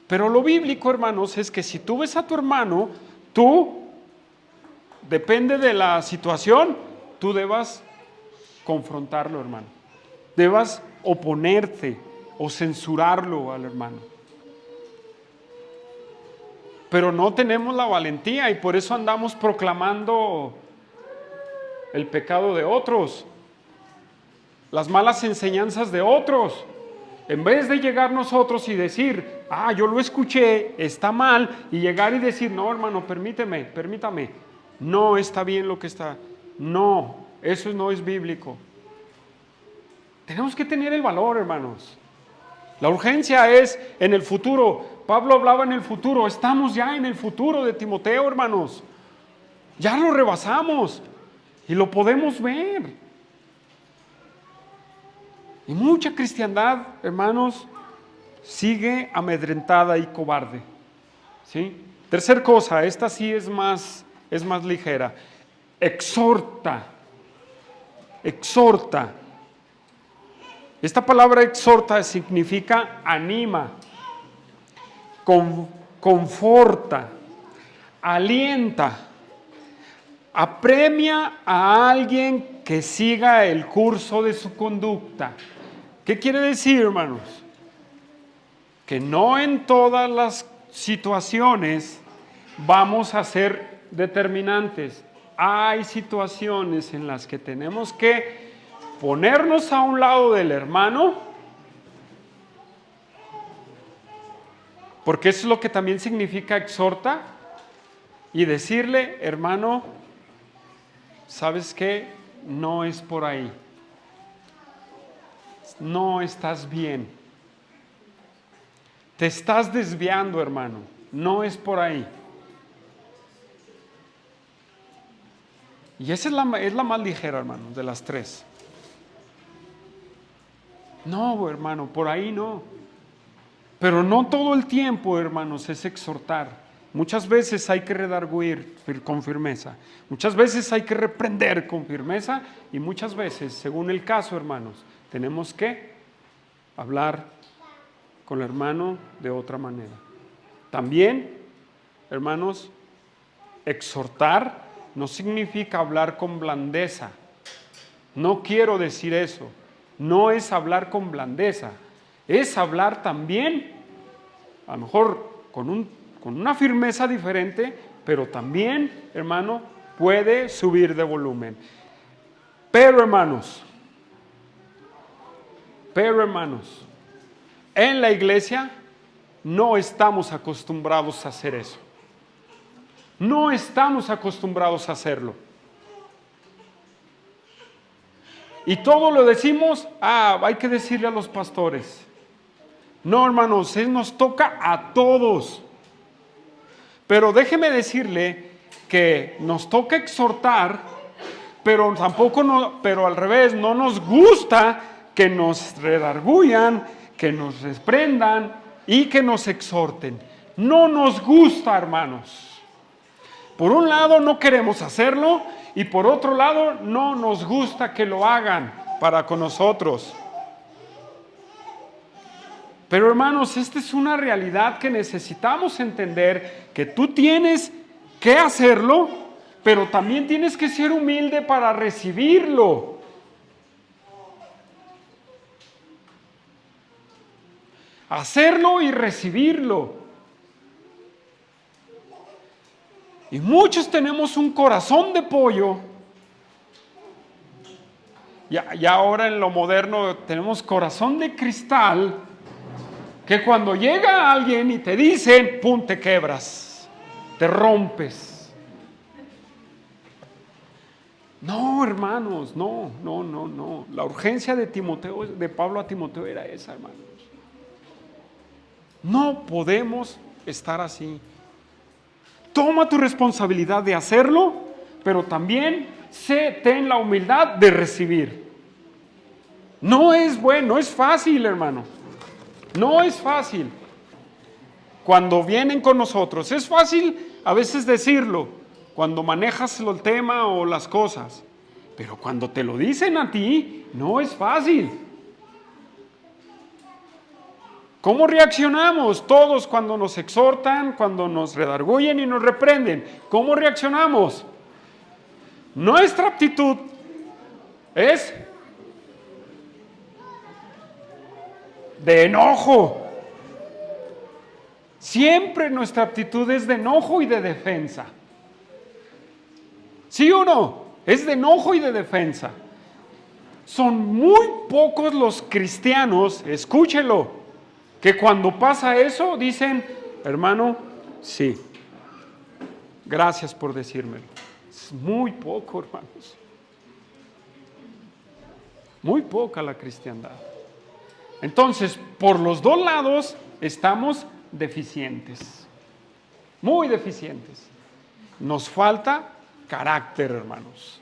Pero lo bíblico, hermanos, es que si tú ves a tu hermano, tú, depende de la situación, tú debas confrontarlo, hermano. Debas oponerte o censurarlo al hermano. Pero no tenemos la valentía y por eso andamos proclamando el pecado de otros, las malas enseñanzas de otros. En vez de llegar nosotros y decir, yo lo escuché, está mal, y llegar y decir, no, hermano, permítame, no está bien lo que está. No, eso no es bíblico. Tenemos que tener el valor, hermanos. La urgencia es en el futuro. Pablo hablaba en el futuro. Estamos ya en el futuro de Timoteo, hermanos. Ya lo rebasamos y lo podemos ver. Y mucha cristiandad, hermanos, sigue amedrentada y cobarde. ¿Sí? Tercer cosa, esta sí es más ligera. Exhorta. Esta palabra exhorta significa anima, conforta, alienta, apremia a alguien que siga el curso de su conducta. ¿Qué quiere decir, hermanos? Que no en todas las situaciones vamos a ser determinantes. Hay situaciones en las que tenemos que ponernos a un lado del hermano, porque eso es lo que también significa exhorta, y decirle, hermano, ¿sabes qué? No es por ahí. No estás bien. Te estás desviando, hermano. No es por ahí. Y esa es la más ligera, hermano, de las tres. No, hermano, por ahí no. Pero no todo el tiempo, hermanos, es exhortar. Muchas veces hay que redarguir con firmeza. Muchas veces hay que reprender con firmeza. Y muchas veces, según el caso, hermanos, tenemos que hablar con el hermano de otra manera. También, hermanos, exhortar no significa hablar con blandeza. No quiero decir eso. No es hablar con blandeza. Es hablar también, a lo mejor con una firmeza diferente, pero también, hermano, puede subir de volumen. Pero hermanos, en la iglesia no estamos acostumbrados a hacer eso. No estamos acostumbrados a hacerlo. Y todo lo decimos, hay que decirle a los pastores. No, hermanos, nos toca a todos. Pero déjeme decirle que nos toca exhortar, pero pero al revés, no nos gusta que nos redarguyan, que nos reprendan y que nos exhorten. No nos gusta, hermanos. Por un lado no queremos hacerlo y por otro lado no nos gusta que lo hagan para con nosotros. Pero hermanos, esta es una realidad que necesitamos entender, que tú tienes que hacerlo, pero también tienes que ser humilde para recibirlo. Hacerlo y recibirlo. Y muchos tenemos un corazón de pollo. Ya ahora en lo moderno tenemos corazón de cristal, que cuando llega alguien y te dicen, ¡pum!, te quebras, te rompes. No, hermanos, no. La urgencia de Timoteo, de Pablo a Timoteo era esa, hermanos. No podemos estar así. Toma tu responsabilidad de hacerlo, pero también ten la humildad de recibir. No es bueno, no es fácil, hermano. No es fácil. Cuando vienen con nosotros, es fácil a veces decirlo, cuando manejas el tema o las cosas. Pero cuando te lo dicen a ti, no es fácil. ¿Cómo reaccionamos todos cuando nos exhortan, cuando nos redargüyen y nos reprenden? ¿Cómo reaccionamos? Nuestra actitud es de enojo. Siempre nuestra actitud es de enojo y de defensa. ¿Sí o no? Es de enojo y de defensa. Son muy pocos los cristianos, escúchelo, que cuando pasa eso dicen, hermano, sí, gracias por decírmelo. Es muy poco, hermanos. Muy poca la cristiandad. Entonces, por los dos lados estamos deficientes, muy deficientes. Nos falta carácter, hermanos.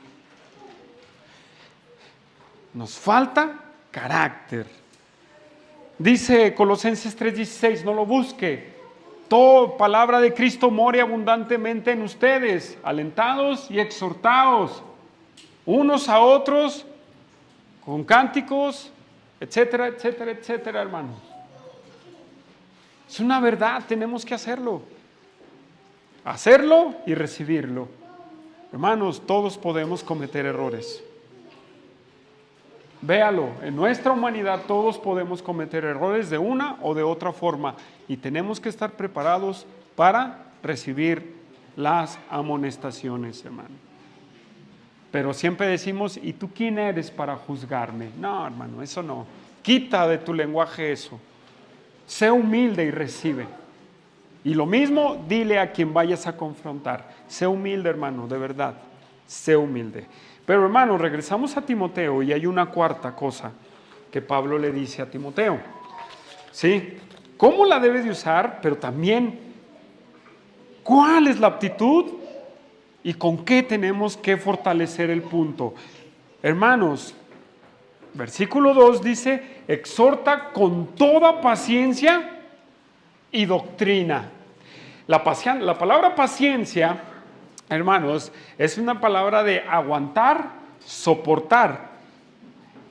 Nos falta carácter. Dice Colosenses 3:16, no lo busque. Toda palabra de Cristo more abundantemente en ustedes, alentados y exhortados, unos a otros, con cánticos, etcétera, etcétera, etcétera, hermanos. Es una verdad, tenemos que hacerlo. Hacerlo y recibirlo. Hermanos, todos podemos cometer errores. Véalo, en nuestra humanidad todos podemos cometer errores de una o de otra forma y tenemos que estar preparados para recibir las amonestaciones, hermano. Pero siempre decimos, ¿y tú quién eres para juzgarme? No, hermano, eso no. Quita de tu lenguaje eso. Sé humilde y recibe. Y lo mismo, dile a quien vayas a confrontar. Sé humilde, hermano, de verdad. Sé humilde. Pero, hermano, regresamos a Timoteo y hay una cuarta cosa que Pablo le dice a Timoteo. ¿Sí? ¿Cómo la debe de usar? Pero también, ¿cuál es la aptitud? ¿Y con qué tenemos que fortalecer el punto? Hermanos, versículo 2 dice, exhorta con toda paciencia y doctrina. La palabra paciencia, hermanos, es una palabra de aguantar, soportar,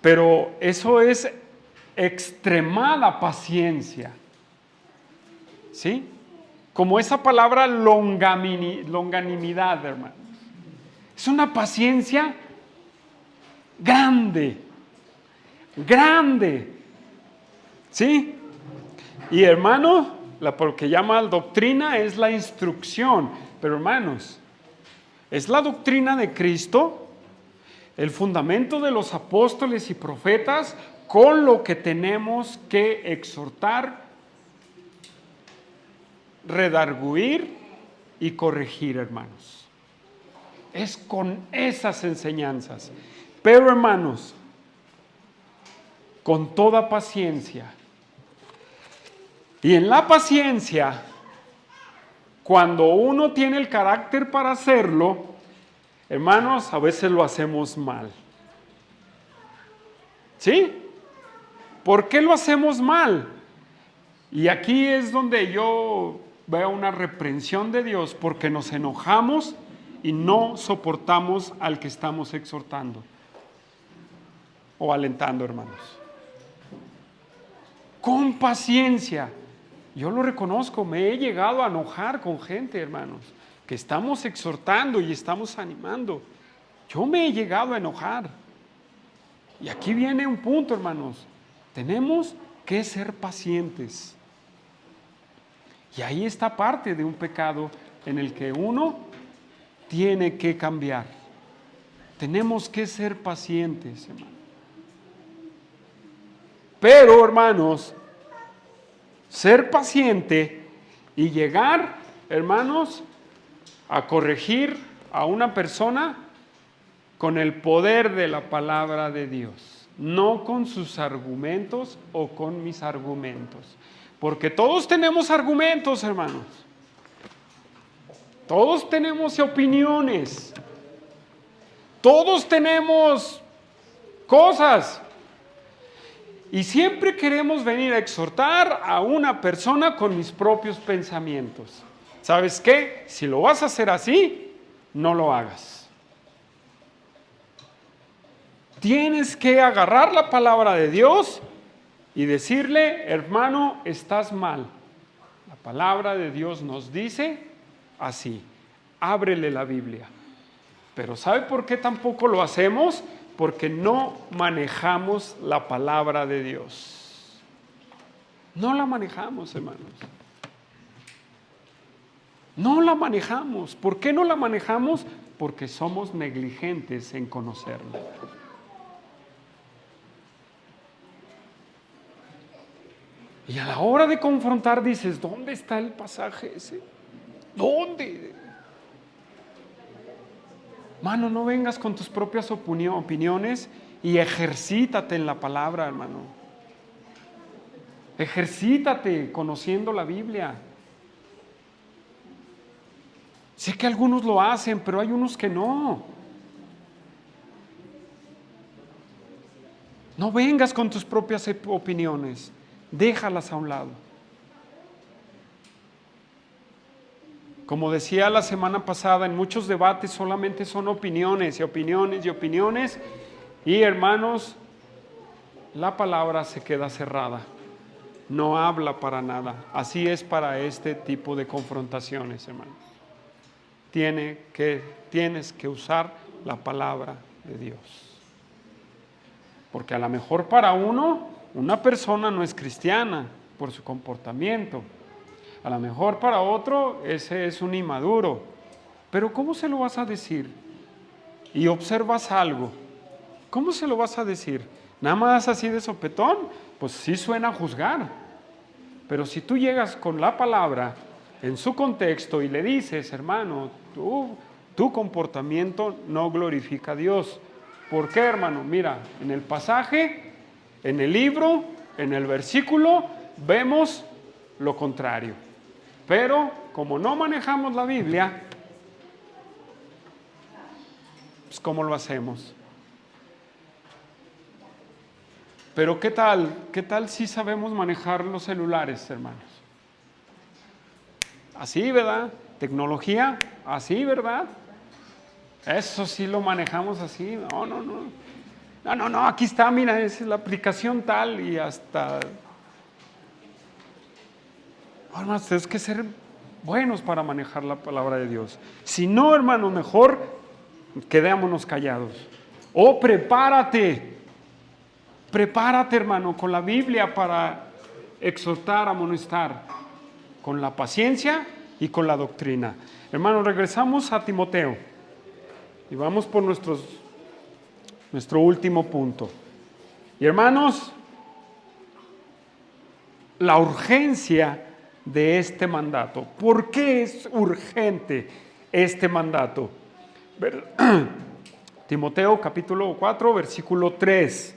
pero eso es extremada paciencia, ¿sí? Como esa palabra longanimidad, hermanos. Es una paciencia grande, ¿sí? Y hermano, lo que llama doctrina es la instrucción, pero hermanos, es la doctrina de Cristo, el fundamento de los apóstoles y profetas, con lo que tenemos que exhortar, redarguir y corregir, hermanos. Es con esas enseñanzas. Pero, hermanos, con toda paciencia. Y en la paciencia, cuando uno tiene el carácter para hacerlo, hermanos, a veces lo hacemos mal. ¿Sí? ¿Por qué lo hacemos mal? Y aquí es donde yo veo una reprensión de Dios, porque nos enojamos y no soportamos al que estamos exhortando o alentando, hermanos. Con paciencia. Yo lo reconozco, me he llegado a enojar con gente, hermanos, que estamos exhortando y estamos animando. Yo me he llegado a enojar. Y aquí viene un punto, hermanos. Tenemos que ser pacientes. Y ahí está parte de un pecado en el que uno tiene que cambiar. Tenemos que ser pacientes, hermanos. Pero, hermanos, ser paciente y llegar, hermanos, a corregir a una persona con el poder de la palabra de Dios, no con sus argumentos o con mis argumentos. Porque todos tenemos argumentos, hermanos. Todos tenemos opiniones. Todos tenemos cosas. Y siempre queremos venir a exhortar a una persona con mis propios pensamientos. ¿Sabes qué? Si lo vas a hacer así, no lo hagas. Tienes que agarrar la palabra de Dios y decirle, hermano, estás mal. La palabra de Dios nos dice así. Ábrele la Biblia. Pero ¿sabe por qué tampoco lo hacemos? Porque no manejamos la palabra de Dios. No la manejamos, hermanos. No la manejamos. ¿Por qué no la manejamos? Porque somos negligentes en conocerla. Y a la hora de confrontar dices, ¿dónde está el pasaje ese? ¿Dónde? Mano, no vengas con tus propias opiniones y ejercítate en la palabra, hermano. Ejercítate conociendo la Biblia. Sé que algunos lo hacen, pero hay unos que no. No vengas con tus propias opiniones. Déjalas a un lado. Como decía la semana pasada, en muchos debates solamente son opiniones y opiniones y opiniones. Y hermanos, la palabra se queda cerrada. No habla para nada. Así es para este tipo de confrontaciones, hermanos. Tienes que usar la palabra de Dios. Porque a lo mejor para una persona no es cristiana por su comportamiento. A lo mejor para otro ese es un inmaduro. Pero ¿cómo se lo vas a decir? Y observas algo. ¿Cómo se lo vas a decir? Nada más así de sopetón, pues sí suena a juzgar. Pero si tú llegas con la palabra en su contexto y le dices, hermano, tu comportamiento no glorifica a Dios. ¿Por qué, hermano? Mira, en el pasaje, en el libro, en el versículo, vemos lo contrario. Pero como no manejamos la Biblia, pues ¿cómo lo hacemos? Pero ¿qué tal si sabemos manejar los celulares, hermanos? Así, ¿verdad? Tecnología, así, ¿verdad? Eso sí lo manejamos así. No, aquí está, mira, es la aplicación tal y hasta... Hermanos, tenemos que ser buenos para manejar la palabra de Dios. Si no, hermanos, mejor quedémonos callados. O prepárate, hermano, con la Biblia para exhortar, amonestar, con la paciencia y con la doctrina. Hermanos, regresamos a Timoteo y vamos por nuestro último punto. Y hermanos, la urgencia de este mandato. ¿Por qué es urgente este mandato? Timoteo capítulo 4, versículo 3.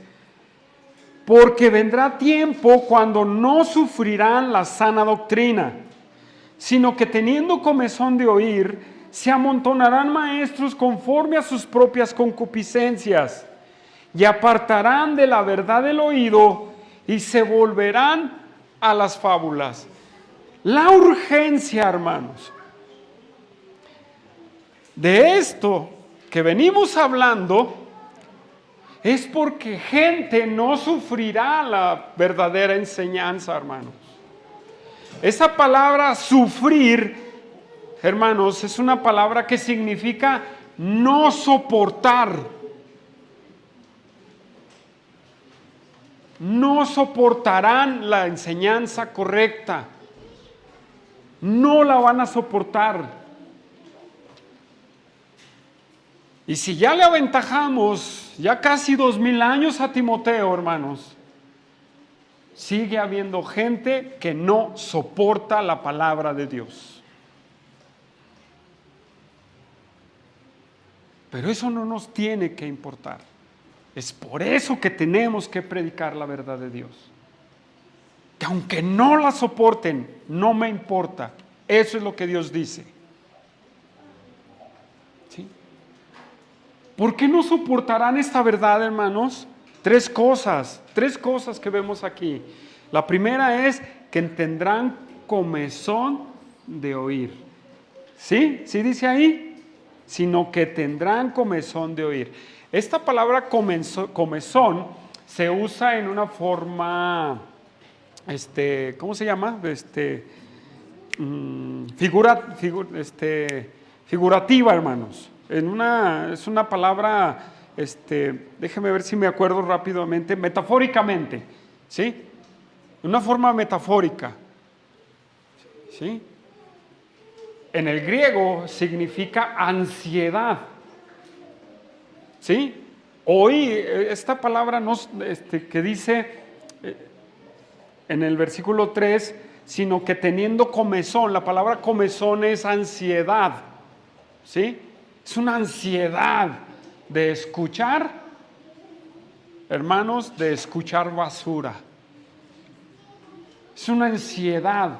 Porque vendrá tiempo cuando no sufrirán la sana doctrina, sino que teniendo comezón de oír, se amontonarán maestros conforme a sus propias concupiscencias, y apartarán de la verdad el oído, y se volverán a las fábulas. La urgencia, hermanos, de esto que venimos hablando es porque gente no sufrirá la verdadera enseñanza, hermanos. Esa palabra sufrir, hermanos, es una palabra que significa no soportar. No soportarán la enseñanza correcta. No la van a soportar. Y si ya le aventajamos ya casi 2000 años a Timoteo, hermanos, sigue habiendo gente que no soporta la palabra de Dios. Pero eso no nos tiene que importar. Es por eso que tenemos que predicar la verdad de Dios. Que aunque no la soporten, no me importa. Eso es lo que Dios dice. ¿Sí? ¿Por qué no soportarán esta verdad, hermanos? Tres cosas que vemos aquí. La primera es que tendrán comezón de oír. ¿Sí? ¿Sí dice ahí? Sino que tendrán comezón de oír. Esta palabra comezón se usa en una forma, ¿cómo se llama? Figurativa, hermanos. Es una palabra, déjeme ver si me acuerdo rápidamente, metafóricamente, ¿sí? Una forma metafórica, ¿sí? En el griego significa ansiedad, ¿sí? Hoy esta palabra que dice en el versículo 3, sino que teniendo comezón, la palabra comezón es ansiedad, ¿sí? Es una ansiedad de escuchar, hermanos, de escuchar basura. Es una ansiedad.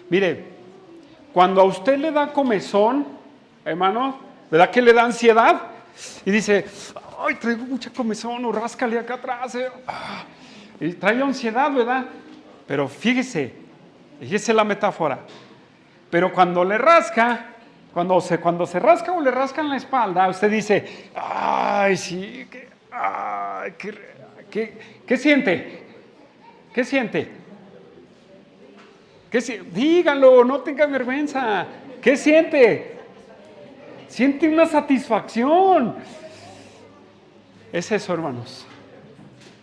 Mire, cuando a usted le da comezón, hermano, ¿verdad que le da ansiedad? Y dice, ay, traigo mucha comezón, o ráscale acá atrás. Y trae ansiedad, ¿verdad? Pero fíjese la metáfora. Pero cuando le rasca, cuando se rasca o le rascan la espalda, usted dice, ay, sí, ¿qué siente? ¿Qué siente? Dígalo, no tenga vergüenza. ¿Qué siente? Siente una satisfacción. Es eso, hermanos.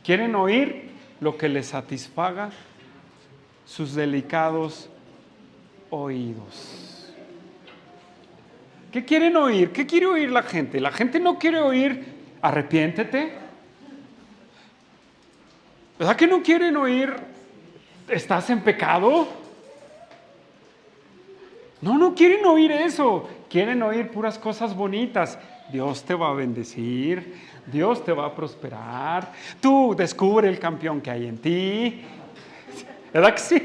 ¿Quieren oír lo que les satisfaga sus delicados oídos? ¿Qué quieren oír? ¿Qué quiere oír la gente? La gente no quiere oír, arrepiéntete. ¿Verdad que no quieren oír, estás en pecado? No quieren oír eso. Quieren oír puras cosas bonitas. Dios te va a bendecir, Dios te va a prosperar. Tú descubre el campeón que hay en ti. ¿Verdad que sí?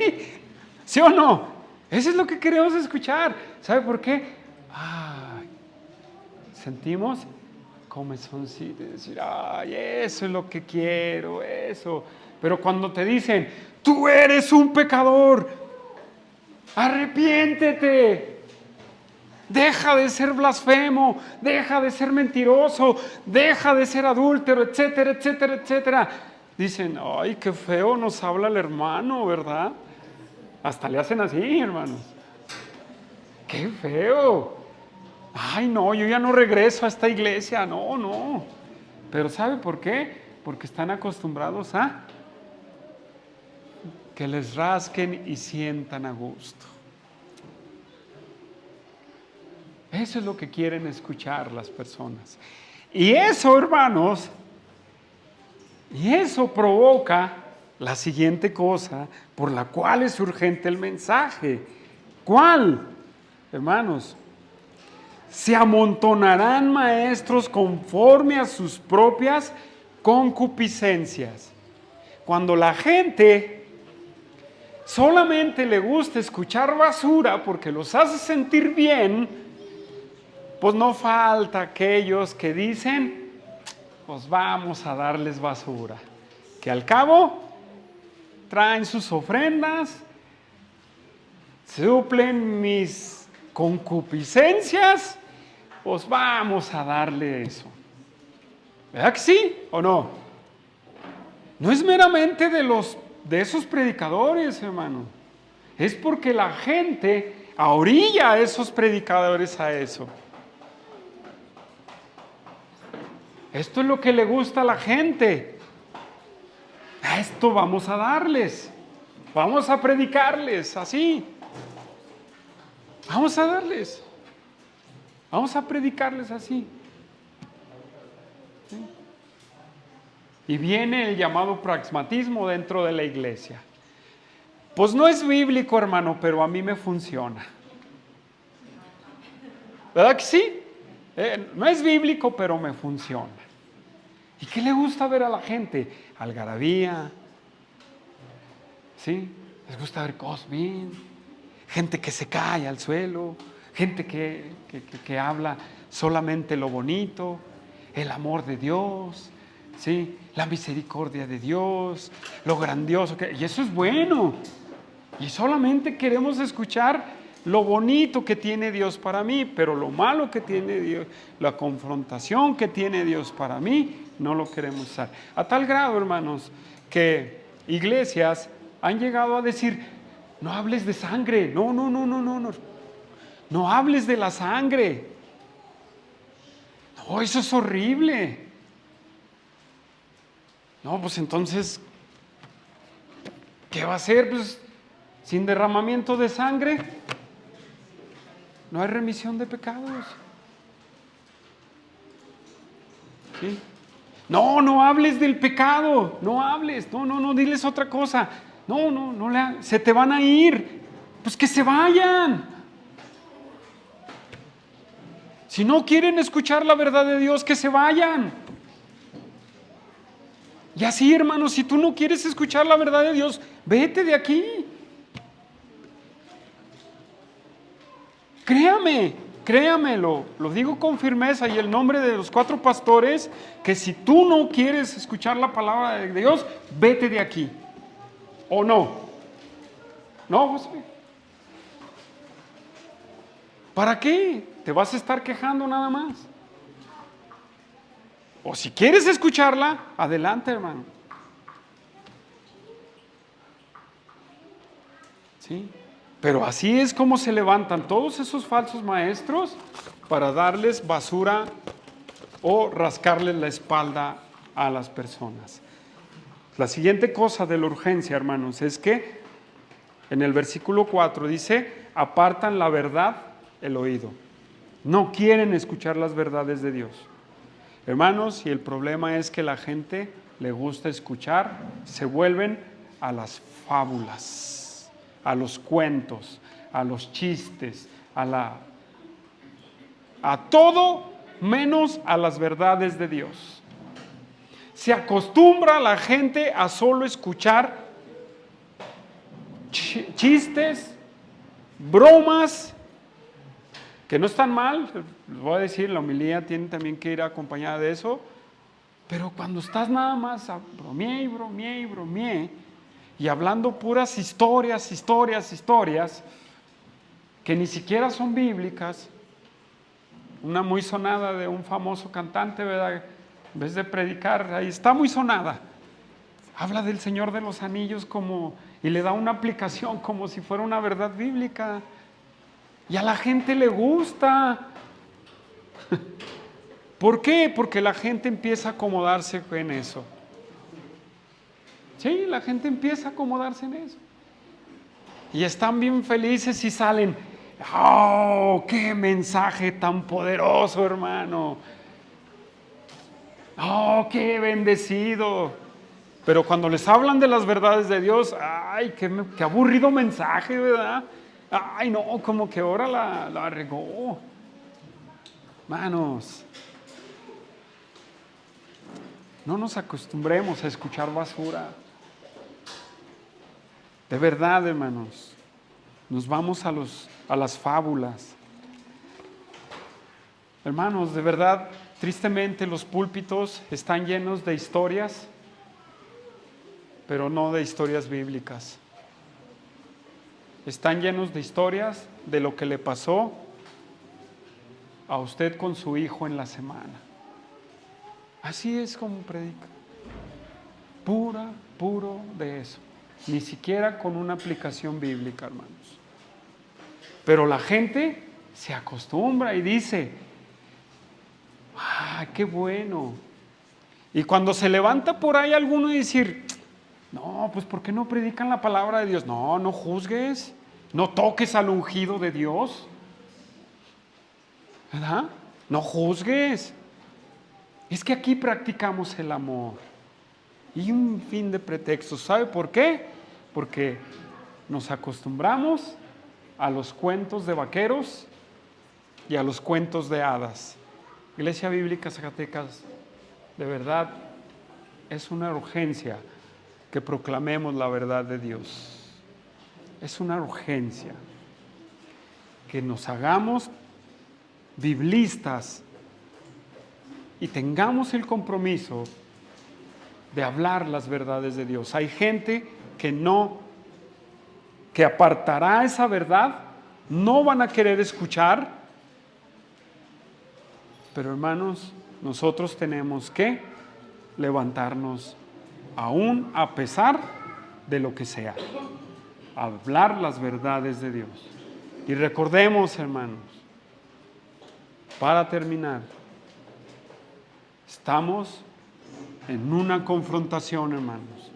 ¿Sí o no? Eso es lo que queremos escuchar. ¿Sabe por qué? Sentimos comezoncito de decir, ay, eso es lo que quiero, eso. Pero cuando te dicen, tú eres un pecador, arrepiéntete, deja de ser blasfemo, deja de ser mentiroso, deja de ser adúltero, etcétera, etcétera, etcétera. Dicen, ay, qué feo nos habla el hermano, ¿verdad? Hasta le hacen así, hermanos. Qué feo. Ay, no, yo ya no regreso a esta iglesia, no. Pero ¿sabe por qué? Porque están acostumbrados a que les rasquen y sientan a gusto. Eso es lo que quieren escuchar las personas. Y eso, hermanos, y eso provoca la siguiente cosa por la cual es urgente el mensaje. ¿Cuál? Hermanos, se amontonarán maestros conforme a sus propias concupiscencias. Cuando la gente solamente le gusta escuchar basura porque los hace sentir bien, pues no falta aquellos que dicen, pues vamos a darles basura, que al cabo traen sus ofrendas, suplen mis concupiscencias, pues vamos a darle eso. ¿Verdad que sí o no? No es meramente de esos predicadores, hermano. Es porque la gente orilla a esos predicadores a eso. Esto es lo que le gusta a la gente. A esto vamos a darles. Vamos a predicarles así. Vamos a darles. Vamos a predicarles así. ¿Sí? Y viene el llamado pragmatismo dentro de la iglesia. Pues no es bíblico, hermano, pero a mí me funciona. ¿Verdad que sí? No es bíblico, pero me funciona. ¿Y qué le gusta ver a la gente? Algarabía, ¿sí? Les gusta ver cosas bien, gente que se cae al suelo, gente que habla solamente lo bonito, el amor de Dios, ¿sí? La misericordia de Dios, lo grandioso y eso es bueno. Y solamente queremos escuchar lo bonito que tiene Dios para mí, pero lo malo que tiene Dios, la confrontación que tiene Dios para mí, no lo queremos usar. A tal grado, hermanos, que iglesias han llegado a decir, no hables de sangre, no hables de la sangre. No, eso es horrible. No, pues entonces, ¿qué va a hacer? Pues sin derramamiento de sangre no hay remisión de pecados. ¿Sí? No hables del pecado, no hables, no, diles otra cosa. Se te van a ir, pues que se vayan. Si no quieren escuchar la verdad de Dios, que se vayan. Y así, hermanos, si tú no quieres escuchar la verdad de Dios, vete de aquí. Créamelo, lo digo con firmeza y el nombre de los 4 pastores, que si tú no quieres escuchar la palabra de Dios, vete de aquí. ¿O no? No, José. ¿Para qué? Te vas a estar quejando nada más. O si quieres escucharla, adelante, hermano. ¿Sí? Pero así es como se levantan todos esos falsos maestros para darles basura o rascarles la espalda a las personas. La siguiente cosa de la urgencia, hermanos, es que en el versículo 4 dice, apartan la verdad el oído. No quieren escuchar las verdades de Dios. Hermanos, y el problema es que la gente le gusta escuchar, se vuelven a las fábulas, a los cuentos, a los chistes, a todo menos a las verdades de Dios. Se acostumbra la gente a solo escuchar chistes, bromas, que no están mal, les voy a decir, la homilía tiene también que ir acompañada de eso, pero cuando estás nada más a bromeé, y hablando puras historias, que ni siquiera son bíblicas, una muy sonada de un famoso cantante, ¿verdad? En vez de predicar, ahí está muy sonada, habla del Señor de los Anillos y le da una aplicación como si fuera una verdad bíblica. Y a la gente le gusta. ¿Por qué? Porque la gente empieza a acomodarse en eso. Sí, la gente empieza a acomodarse en eso. Y están bien felices y salen. ¡Oh, qué mensaje tan poderoso, hermano! ¡Oh, qué bendecido! Pero cuando les hablan de las verdades de Dios, ¡ay, qué aburrido mensaje, ¿verdad? Ay, no, como que ahora la regó. Manos, no nos acostumbremos a escuchar basura. De verdad, hermanos, nos vamos a las fábulas. Hermanos, de verdad, tristemente los púlpitos están llenos de historias, pero no de historias bíblicas. Están llenos de historias de lo que le pasó a usted con su hijo en la semana. Así es como predica. Puro de eso. Ni siquiera con una aplicación bíblica, hermanos. Pero la gente se acostumbra y dice, qué bueno. Y cuando se levanta por ahí alguno y decir, no, pues ¿por qué no predican la palabra de Dios? No juzgues, no toques al ungido de Dios, ¿verdad? No juzgues. Es que aquí practicamos el amor. Y un fin de pretextos. ¿Sabe por qué? Porque nos acostumbramos a los cuentos de vaqueros y a los cuentos de hadas. Iglesia Bíblica Zacatecas, de verdad es una urgencia que proclamemos la verdad de Dios. Es una urgencia que nos hagamos biblistas y tengamos el compromiso de hablar las verdades de Dios. Hay gente que apartará esa verdad, no van a querer escuchar, pero hermanos, nosotros tenemos que levantarnos aún a pesar de lo que sea, hablar las verdades de Dios. Y recordemos, hermanos, para terminar, estamos en una confrontación, hermanos.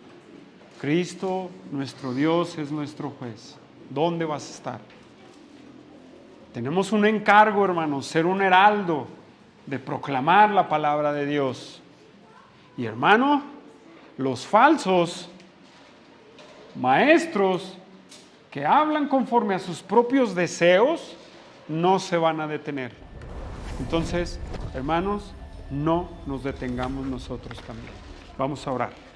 Cristo, nuestro Dios, es nuestro juez. ¿Dónde vas a estar? Tenemos un encargo, hermanos, ser un heraldo de proclamar la palabra de Dios. Y hermano, los falsos maestros que hablan conforme a sus propios deseos no se van a detener. Entonces, hermanos, no nos detengamos nosotros también. Vamos a orar.